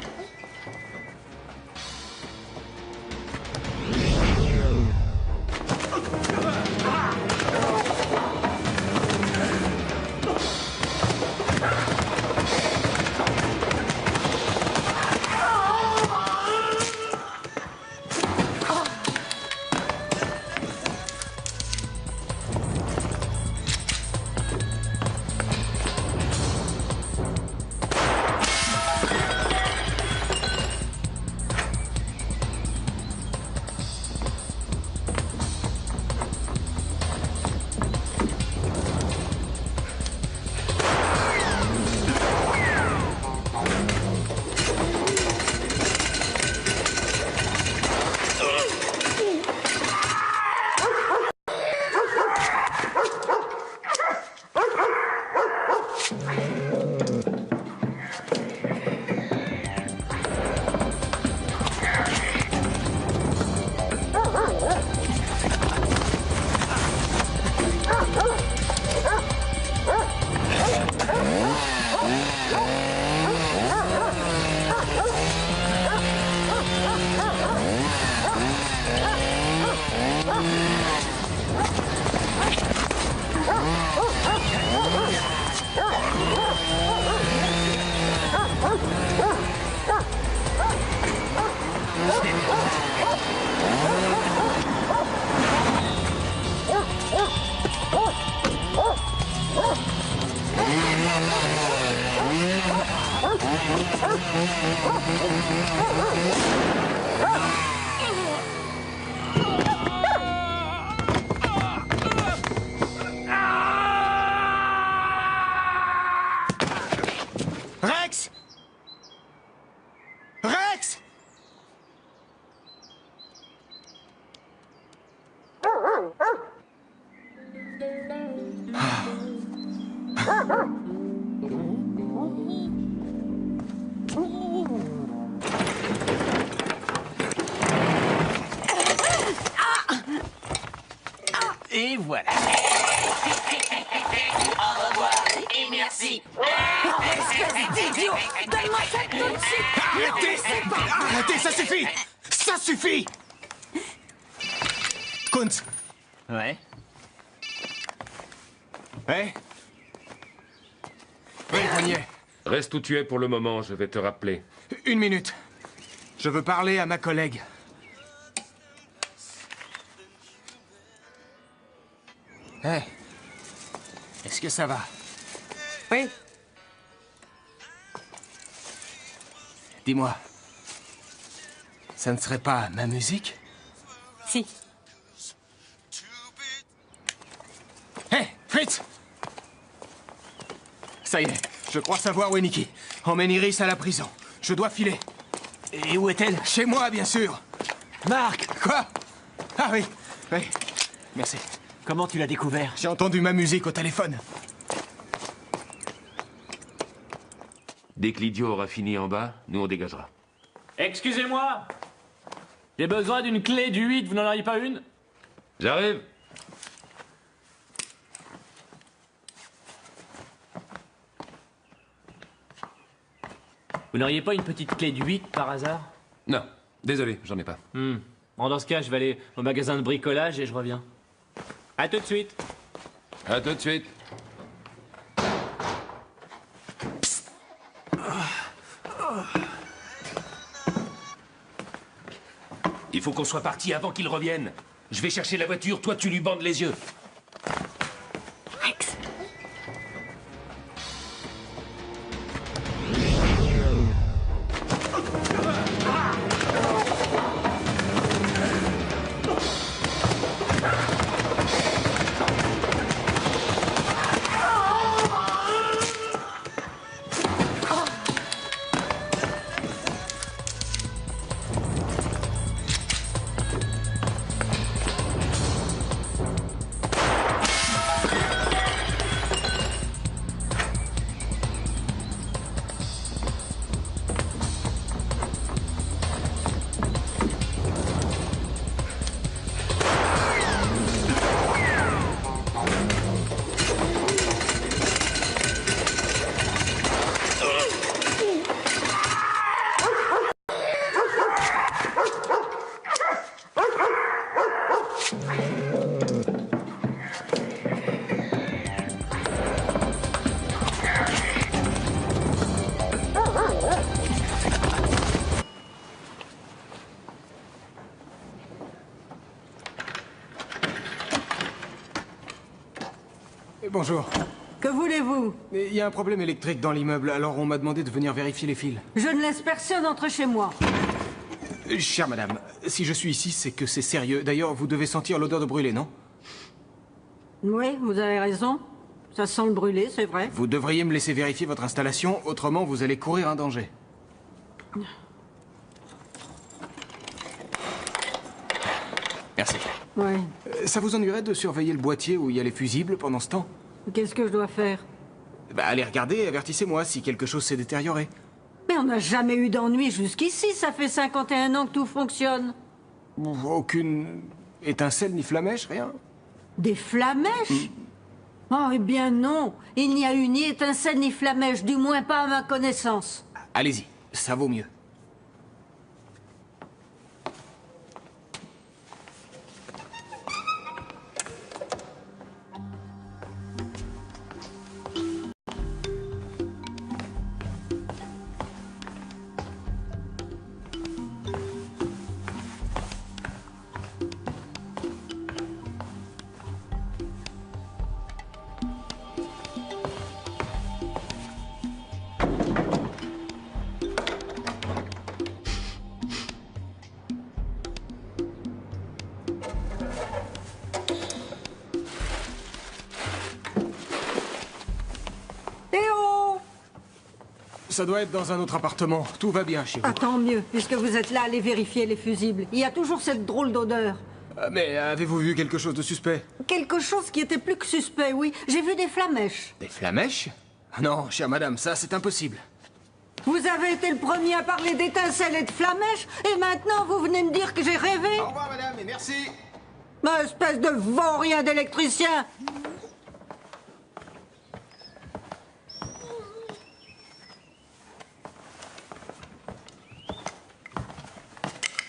Rex! Rex! Et voilà. Au revoir et merci. Espèce d'idiot! Donne-moi ça tout de suite! Arrêtez! Arrêtez, ça suffit! Ça suffit! Kuntz! Ouais. Ouais? Oui, on y est. Reste où tu es pour le moment, je vais te rappeler. Une minute. Je veux parler à ma collègue. Hé. Est-ce que ça va? Oui. Dis-moi. Ça ne serait pas ma musique? Si. Hé, Fritz! Ça y est, je crois savoir où est Nikki. Emmène Iris à la prison. Je dois filer. Et où est-elle? Chez moi, bien sûr. Marc! Quoi? Ah oui, oui. Merci. Comment tu l'as découvert? J'ai entendu ma musique au téléphone. Dès que l'idiot aura fini en bas, nous on dégagera. Excusez-moi. J'ai besoin d'une clé du 8, vous n'en auriez pas une? J'arrive. Vous n'auriez pas une petite clé du 8 par hasard? Non, désolé, j'en ai pas. Bon, dans ce cas, je vais aller au magasin de bricolage et je reviens. À tout de suite. À tout de suite. Il faut qu'on soit parti avant qu'il revienne. Je vais chercher la voiture, toi tu lui bandes les yeux. Rex. Bonjour. Que voulez-vous? Il y a un problème électrique dans l'immeuble, alors on m'a demandé de venir vérifier les fils. Je ne laisse personne entrer chez moi. Chère madame, si je suis ici, c'est que c'est sérieux. D'ailleurs, vous devez sentir l'odeur de brûlé, non? Oui, vous avez raison. Ça sent le brûlé, c'est vrai. Vous devriez me laisser vérifier votre installation, autrement vous allez courir un danger. Merci. Oui. Ça vous ennuierait de surveiller le boîtier où il y a les fusibles pendant ce temps? Qu'est-ce que je dois faire? Bah, allez regarder et avertissez-moi si quelque chose s'est détérioré. Mais on n'a jamais eu d'ennui jusqu'ici. Ça fait 51 ans que tout fonctionne. Aucune étincelle ni flamèche, rien? Des flamèches? Oh, eh bien non. Il n'y a eu ni étincelle ni flamèche, du moins pas à ma connaissance. Allez-y, ça vaut mieux. Théo! Ça doit être dans un autre appartement. Tout va bien chez vous. Ah, tant mieux, puisque vous êtes là, allez vérifier les fusibles. Il y a toujours cette drôle d'odeur. Mais avez-vous vu quelque chose de suspect? Quelque chose qui était plus que suspect, oui. J'ai vu des flamèches. Des flamèches? Non, chère madame, ça c'est impossible. Vous avez été le premier à parler d'étincelles et de flamèches, et maintenant vous venez me dire que j'ai rêvé? Au revoir madame, et merci. Ma espèce de vaurien d'électricien!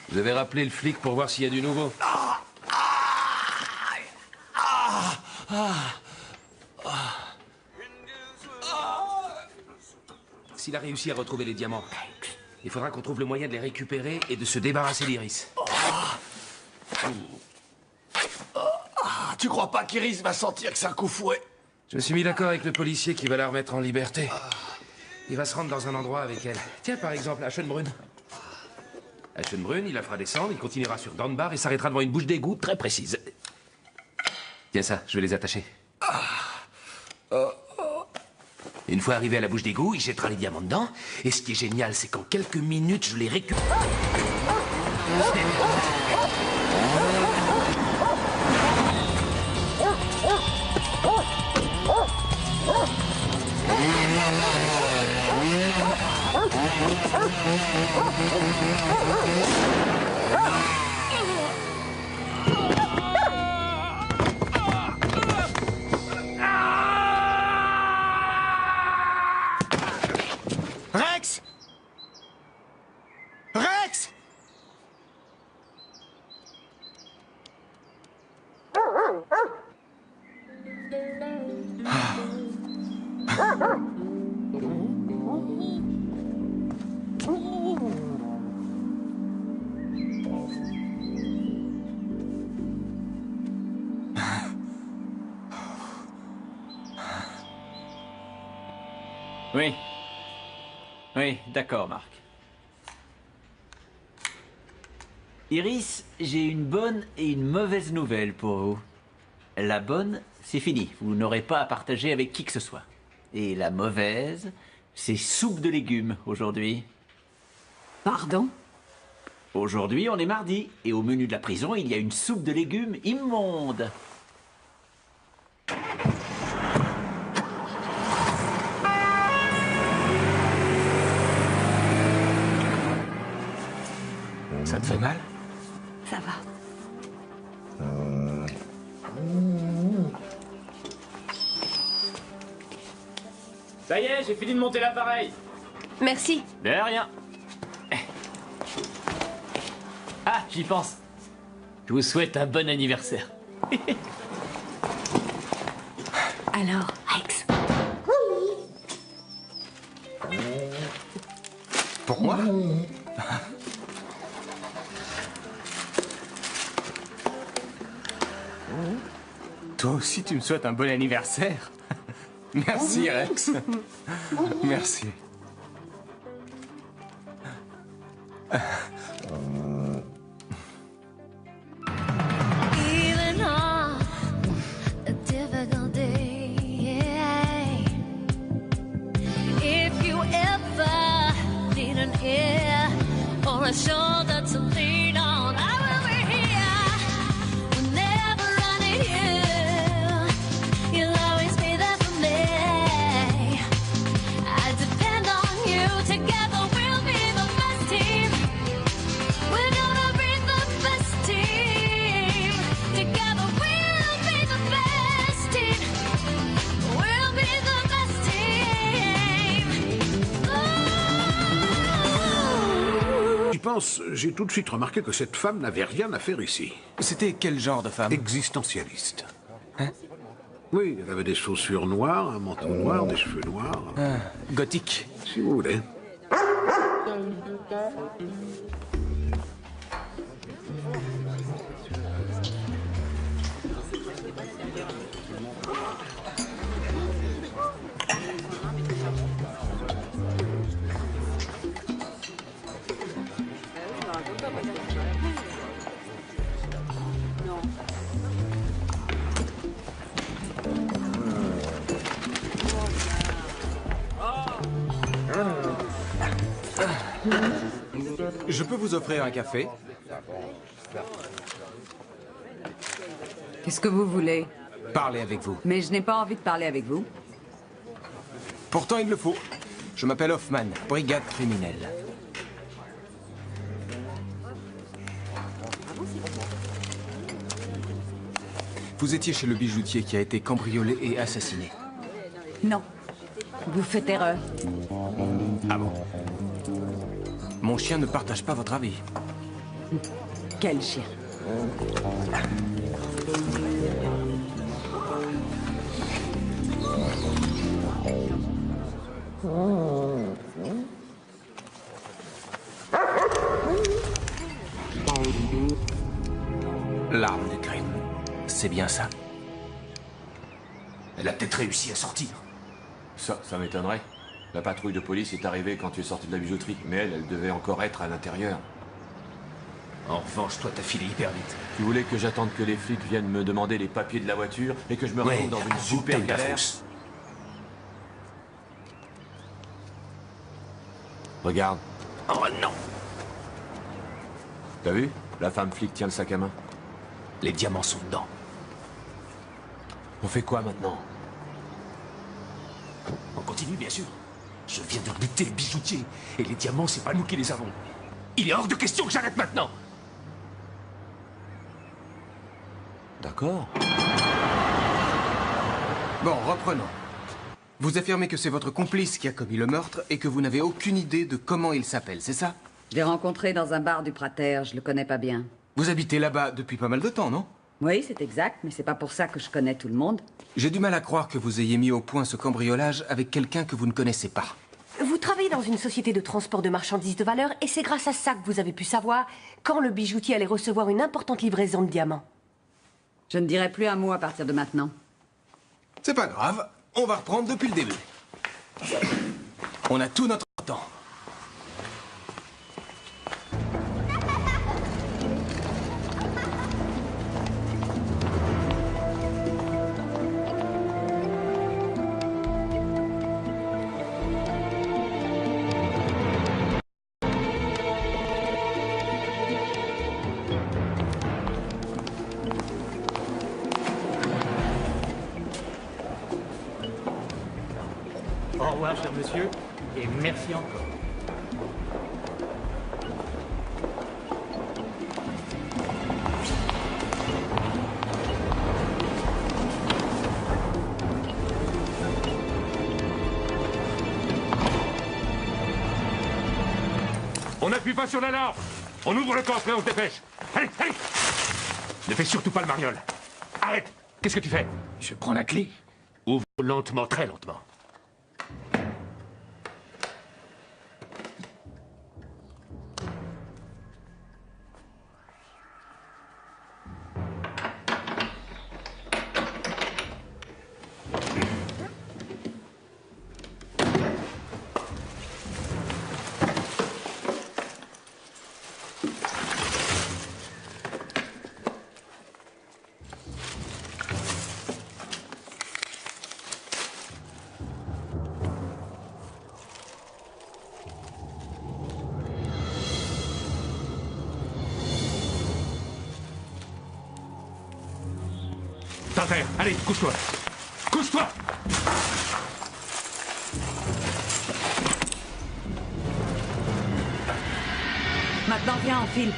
Vous avez rappelé le flic pour voir s'il y a du nouveau? S'il a réussi à retrouver les diamants, il faudra qu'on trouve le moyen de les récupérer et de se débarrasser d'Iris. Tu crois pas qu'Iris va sentir que c'est un coup fouet? Je me suis mis d'accord avec le policier qui va la remettre en liberté. Il va se rendre dans un endroit avec elle. Tiens, par exemple, à Schönbrunn. À Schönbrunn, il la fera descendre, il continuera sur Dornbach et s'arrêtera devant une bouche d'égout très précise. Tiens ça, je vais les attacher. Une fois arrivé à la bouche d'égout, il jettera les diamants dedans. Et ce qui est génial, c'est qu'en quelques minutes, je les récupère. Rex! Rex! Oui. Oui, d'accord, Marc. Iris, j'ai une bonne et une mauvaise nouvelle pour vous. La bonne, c'est fini. Vous n'aurez pas à partager avec qui que ce soit. Et la mauvaise, c'est soupe de légumes aujourd'hui. Pardon? Aujourd'hui, on est mardi. Et au menu de la prison, il y a une soupe de légumes immonde. Ça te fait mal? Ça va. Ça y est, j'ai fini de monter l'appareil. Merci. De rien. Ah, j'y pense. Je vous souhaite un bon anniversaire. Alors, Rex. Pourquoi? Toi aussi, tu me souhaites un bon anniversaire? Merci, Rex. Merci. Even on a difficult day, yeah. If you ever need an ear or a shoulder to lean on, I will be here. Whenever I need you, you'll always be there for me. I depend on you. Together we'll be the best team. We're gonna be the best team. Together we'll be the best team. We'll be the best team. J'y pense, j'ai tout de suite remarqué que cette femme n'avait rien à faire ici. C'était quel genre de femme? Existentialiste. Hein? Oui, elle avait des chaussures noires, un manteau noir, des cheveux noirs. Gothique. Si vous voulez. Je peux vous offrir un café? Qu'est-ce que vous voulez? Parler avec vous. Mais je n'ai pas envie de parler avec vous. Pourtant, il le faut. Je m'appelle Hoffman, brigade criminelle. Vous étiez chez le bijoutier qui a été cambriolé et assassiné. Non. Vous faites erreur. Ah bon? Mon chien ne partage pas votre avis. Quel chien? L'arme du crime. C'est bien ça. Elle a peut-être réussi à sortir. Ça m'étonnerait. La patrouille de police est arrivée quand tu es sorti de la bijouterie, mais elle devait encore être à l'intérieur. En revanche, toi, t'as filé hyper vite. Tu voulais que j'attende que les flics viennent me demander les papiers de la voiture et que je me retrouve dans une super galère? Regarde. Oh non! T'as vu? La femme flic tient le sac à main. Les diamants sont dedans. On fait quoi maintenant? On continue, bien sûr. Je viens de buter le bijoutier. Et les diamants, c'est pas nous qui les avons. Il est hors de question que j'arrête maintenant. D'accord. Bon, reprenons. Vous affirmez que c'est votre complice qui a commis le meurtre et que vous n'avez aucune idée de comment il s'appelle, c'est ça? Je l'ai rencontré dans un bar du Prater, je le connais pas bien. Vous habitez là-bas depuis pas mal de temps, non? Oui, c'est exact, mais c'est pas pour ça que je connais tout le monde. J'ai du mal à croire que vous ayez mis au point ce cambriolage avec quelqu'un que vous ne connaissez pas. Vous travaillez dans une société de transport de marchandises de valeur et c'est grâce à ça que vous avez pu savoir quand le bijoutier allait recevoir une importante livraison de diamants. Je ne dirai plus un mot à partir de maintenant. C'est pas grave, on va reprendre depuis le début. On a tout notre temps. Au revoir, cher monsieur, et merci encore. On n'appuie pas sur l'alarme. On ouvre le coffre et on se dépêche. Allez, allez. Ne fais surtout pas le mariole. Arrête. Qu'est-ce que tu fais? Je prends la clé. Ouvre lentement, très lentement. Terre. Allez, couche-toi. Couche-toi. Maintenant, viens, enfile.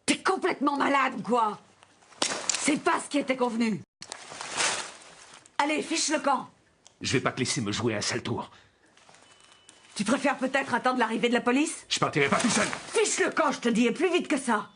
T'es complètement malade ou quoi? C'est pas ce qui était convenu. Allez, fiche le camp. Je vais pas te laisser me jouer un sale tour. Tu préfères peut-être attendre l'arrivée de la police? Je partirai pas tout seul. Fiche le camp, je te dis, et plus vite que ça.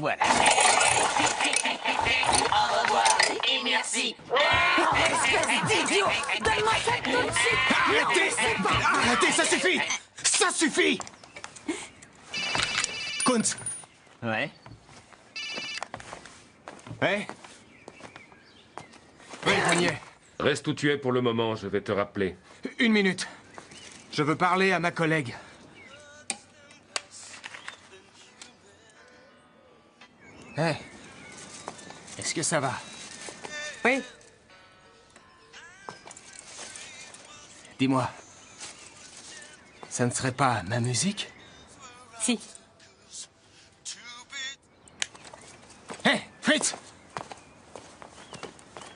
voilà. Au revoir et merci. Espèce d'idiot! Donne-moi ça tout de suite! Arrêtez! Arrêtez, ça suffit! Ça suffit! Kuntz! Ouais. Ouais? Oui, Daniel. Reste où tu es pour le moment, je vais te rappeler. Une minute. Je veux parler à ma collègue. Hé. Est-ce que ça va? Oui. Dis-moi. Ça ne serait pas ma musique? Si. Hé, Fritz!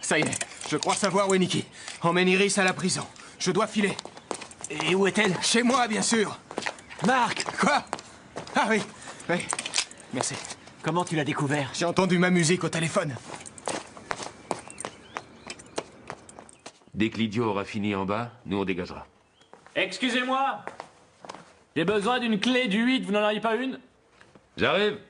Ça y est, je crois savoir où est Nikki. Emmène Iris à la prison. Je dois filer. Et où est-elle? Chez moi, bien sûr. Marc! Quoi? Ah oui, oui. Merci. Comment tu l'as découvert? J'ai entendu ma musique au téléphone. Dès que l'idiot aura fini en bas, nous on dégagera. Excusez-moi. J'ai besoin d'une clé du 8, vous n'en auriez pas une? J'arrive.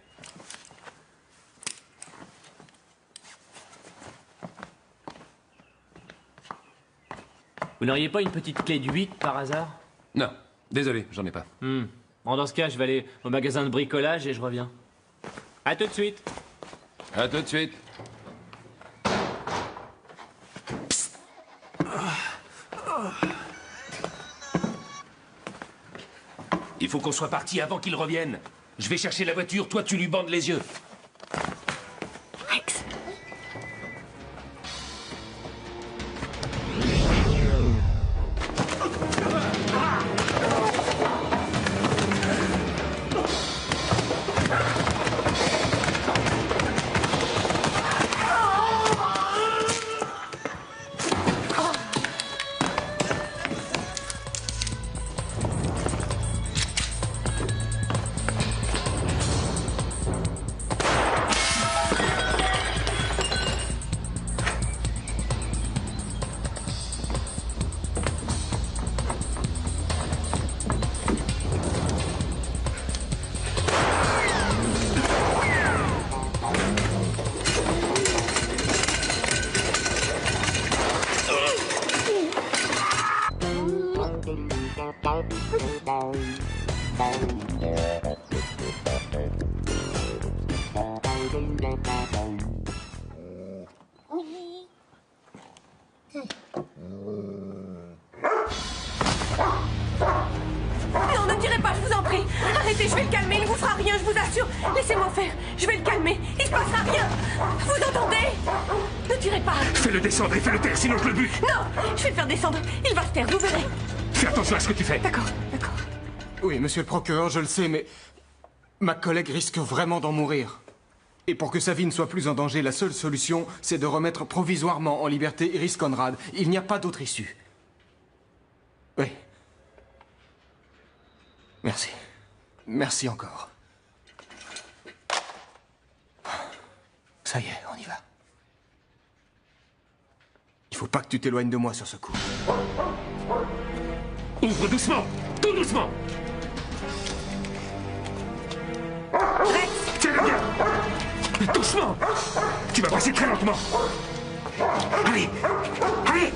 Vous n'auriez pas une petite clé du 8 par hasard? Non, désolé, j'en ai pas. Bon, dans ce cas, je vais aller au magasin de bricolage et je reviens. À tout de suite. À tout de suite. Il faut qu'on soit parti avant qu'il revienne. Je vais chercher la voiture, toi tu lui bandes les yeux. Rex. Non, ne tirez pas, je vous en prie. Arrêtez, je vais le calmer, il ne vous fera rien, je vous assure. Laissez-moi faire, je vais le calmer, il ne se passera rien. Vous entendez? Ne tirez pas. Fais-le descendre et fais-le taire, sinon je le bute. Non, je vais le faire descendre, il va se taire, vous verrez. Fais attention à ce que tu fais. D'accord, d'accord. Oui, monsieur le procureur, je le sais, mais ma collègue risque vraiment d'en mourir. Et pour que sa vie ne soit plus en danger, la seule solution, c'est de remettre provisoirement en liberté Iris Conrad. Il n'y a pas d'autre issue. Oui. Merci. Merci encore. Ça y est, on y va. Il faut pas que tu t'éloignes de moi sur ce coup. Ouvre doucement, tout doucement. Tiens-le bien. Doucement. Tu vas passer très lentement. Allez, allez,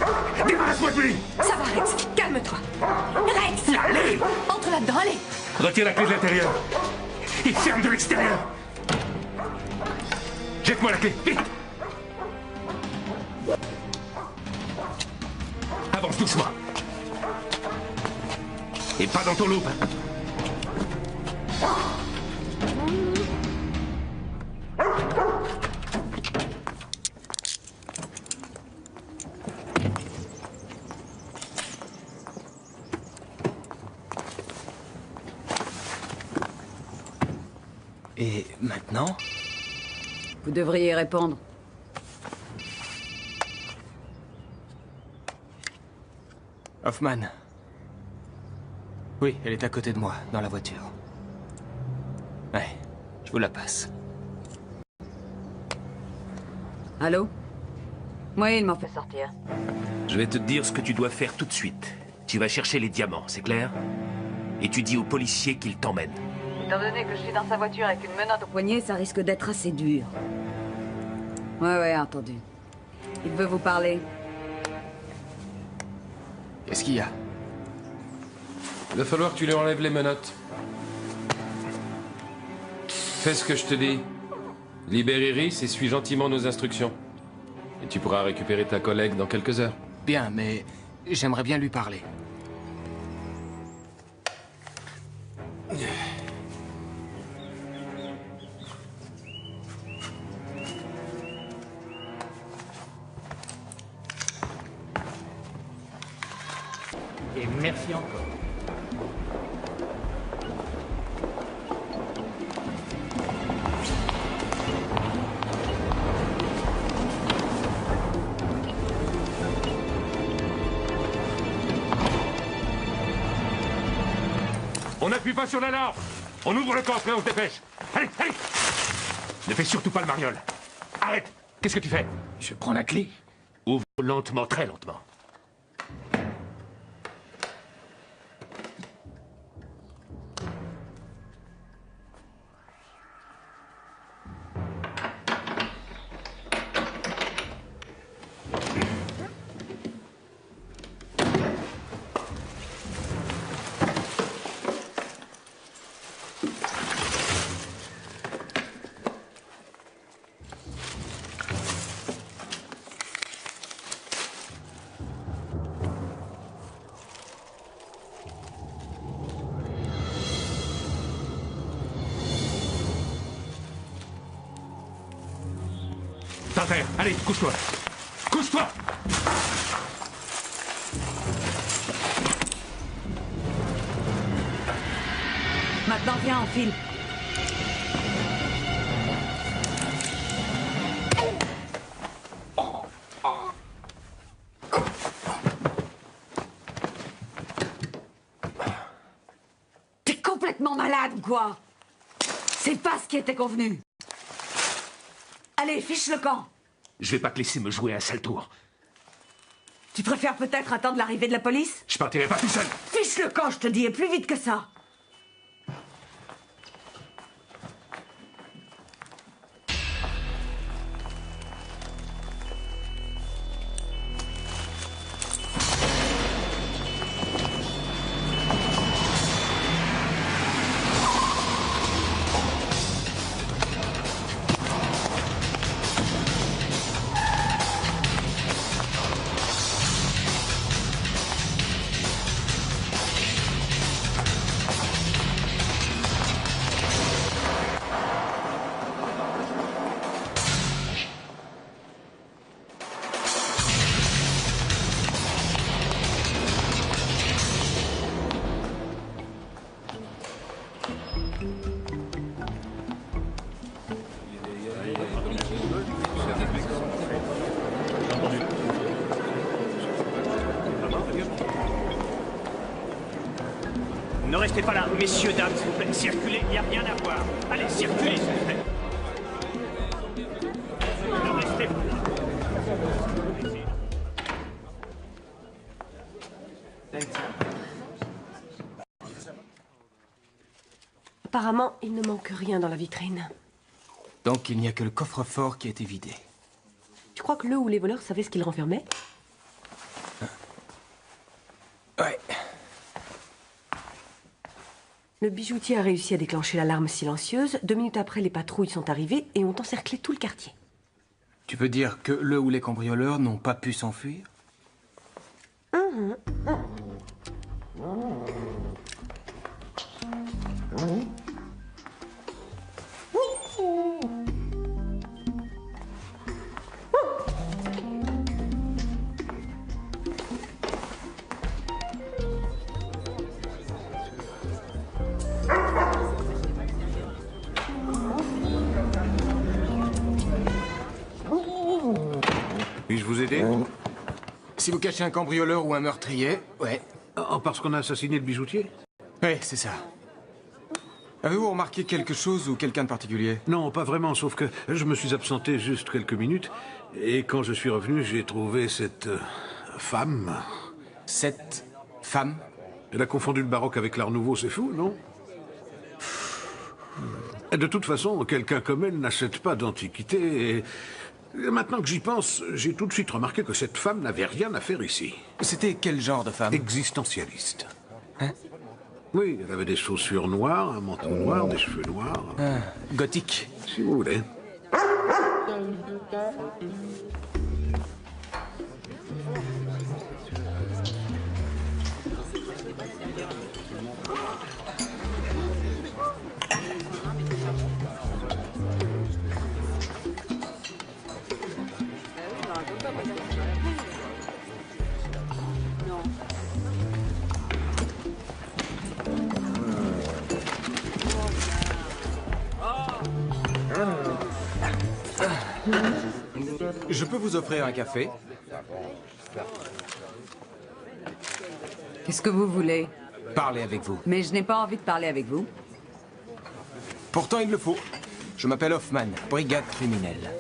débarrasse-moi de lui. Ça va, Rex, calme-toi. Rex. Allez. Entre là-dedans, allez. Retire la clé de l'intérieur. Et ferme de l'extérieur. Jette-moi la clé, vite. Avance doucement. Et pas dans ton loop. Et maintenant? Vous devriez répondre. Hoffman. Oui, elle est à côté de moi, dans la voiture. Ouais, je vous la passe. Allô? Oui, il m'en fait sortir. Je vais te dire ce que tu dois faire tout de suite. Tu vas chercher les diamants, c'est clair? Et tu dis aux policiers qu'ils t'emmènent. Étant donné que je suis dans sa voiture avec une menotte au poignet, ça risque d'être assez dur. Ouais, entendu. Il veut vous parler. Qu'est-ce qu'il y a? Il va falloir que tu lui enlèves les menottes. Fais ce que je te dis. Libère Iris et suis gentiment nos instructions. Et tu pourras récupérer ta collègue dans quelques heures. Bien, mais j'aimerais bien lui parler. Et merci encore. On n'appuie pas sur l'alarme. On ouvre le coffre et on se dépêche. Allez. Ne fais surtout pas le mariole. Arrête. Qu'est-ce que tu fais? Je prends la clé. Ouvre lentement, très lentement. Par terre. Allez, couche-toi. Couche-toi. Maintenant, viens, enfile. T'es complètement malade ou quoi? C'est pas ce qui était convenu. Allez, fiche le camp. Je vais pas te laisser me jouer un sale tour. Tu préfères peut-être attendre l'arrivée de la police? Je partirai pas tout seul. Fiche le camp, je te dis, et plus vite que ça. Ne restez pas là, messieurs, dames, s'il vous plaît. Circulez, il n'y a rien à voir. Allez, circulez, s'il vous plaît. Ne restez pas là. Apparemment, il ne manque rien dans la vitrine. Donc il n'y a que le coffre-fort qui a été vidé. Tu crois que le ou les voleurs savaient ce qu'ils renfermaient? Ouais. Le bijoutier a réussi à déclencher l'alarme silencieuse. 2 minutes après, les patrouilles sont arrivées et ont encerclé tout le quartier. Tu veux dire que le ou les cambrioleurs n'ont pas pu s'enfuir? Puis-je vous aider? Si vous cachez un cambrioleur ou un meurtrier, ouais. Oh, parce qu'on a assassiné le bijoutier? Ouais, c'est ça. Avez-vous remarqué quelque chose ou quelqu'un de particulier? Non, pas vraiment, sauf que je me suis absenté juste quelques minutes. Et quand je suis revenu, j'ai trouvé cette femme. Cette femme? Elle a confondu le baroque avec l'art nouveau, c'est fou, non? De toute façon, quelqu'un comme elle n'achète pas d'antiquité et... Maintenant que j'y pense, j'ai tout de suite remarqué que cette femme n'avait rien à faire ici. C'était quel genre de femme? Existentialiste. Hein? Oui, elle avait des chaussures noires, un manteau noir, des cheveux noirs. Ah, gothique. Si vous voulez. Je peux vous offrir un café? Qu'est-ce que vous voulez? Parler avec vous. Mais je n'ai pas envie de parler avec vous. Pourtant, il le faut. Je m'appelle Hoffman, brigade criminelle.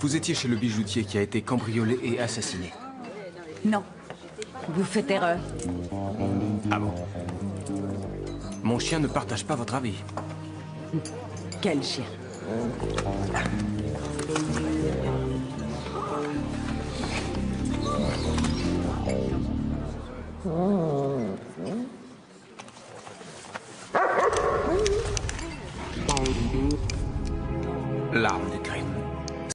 Vous étiez chez le bijoutier qui a été cambriolé et assassiné. Non. Vous faites erreur. Ah bon? Mon chien ne partage pas votre avis. Quel chien? L'arme du crime.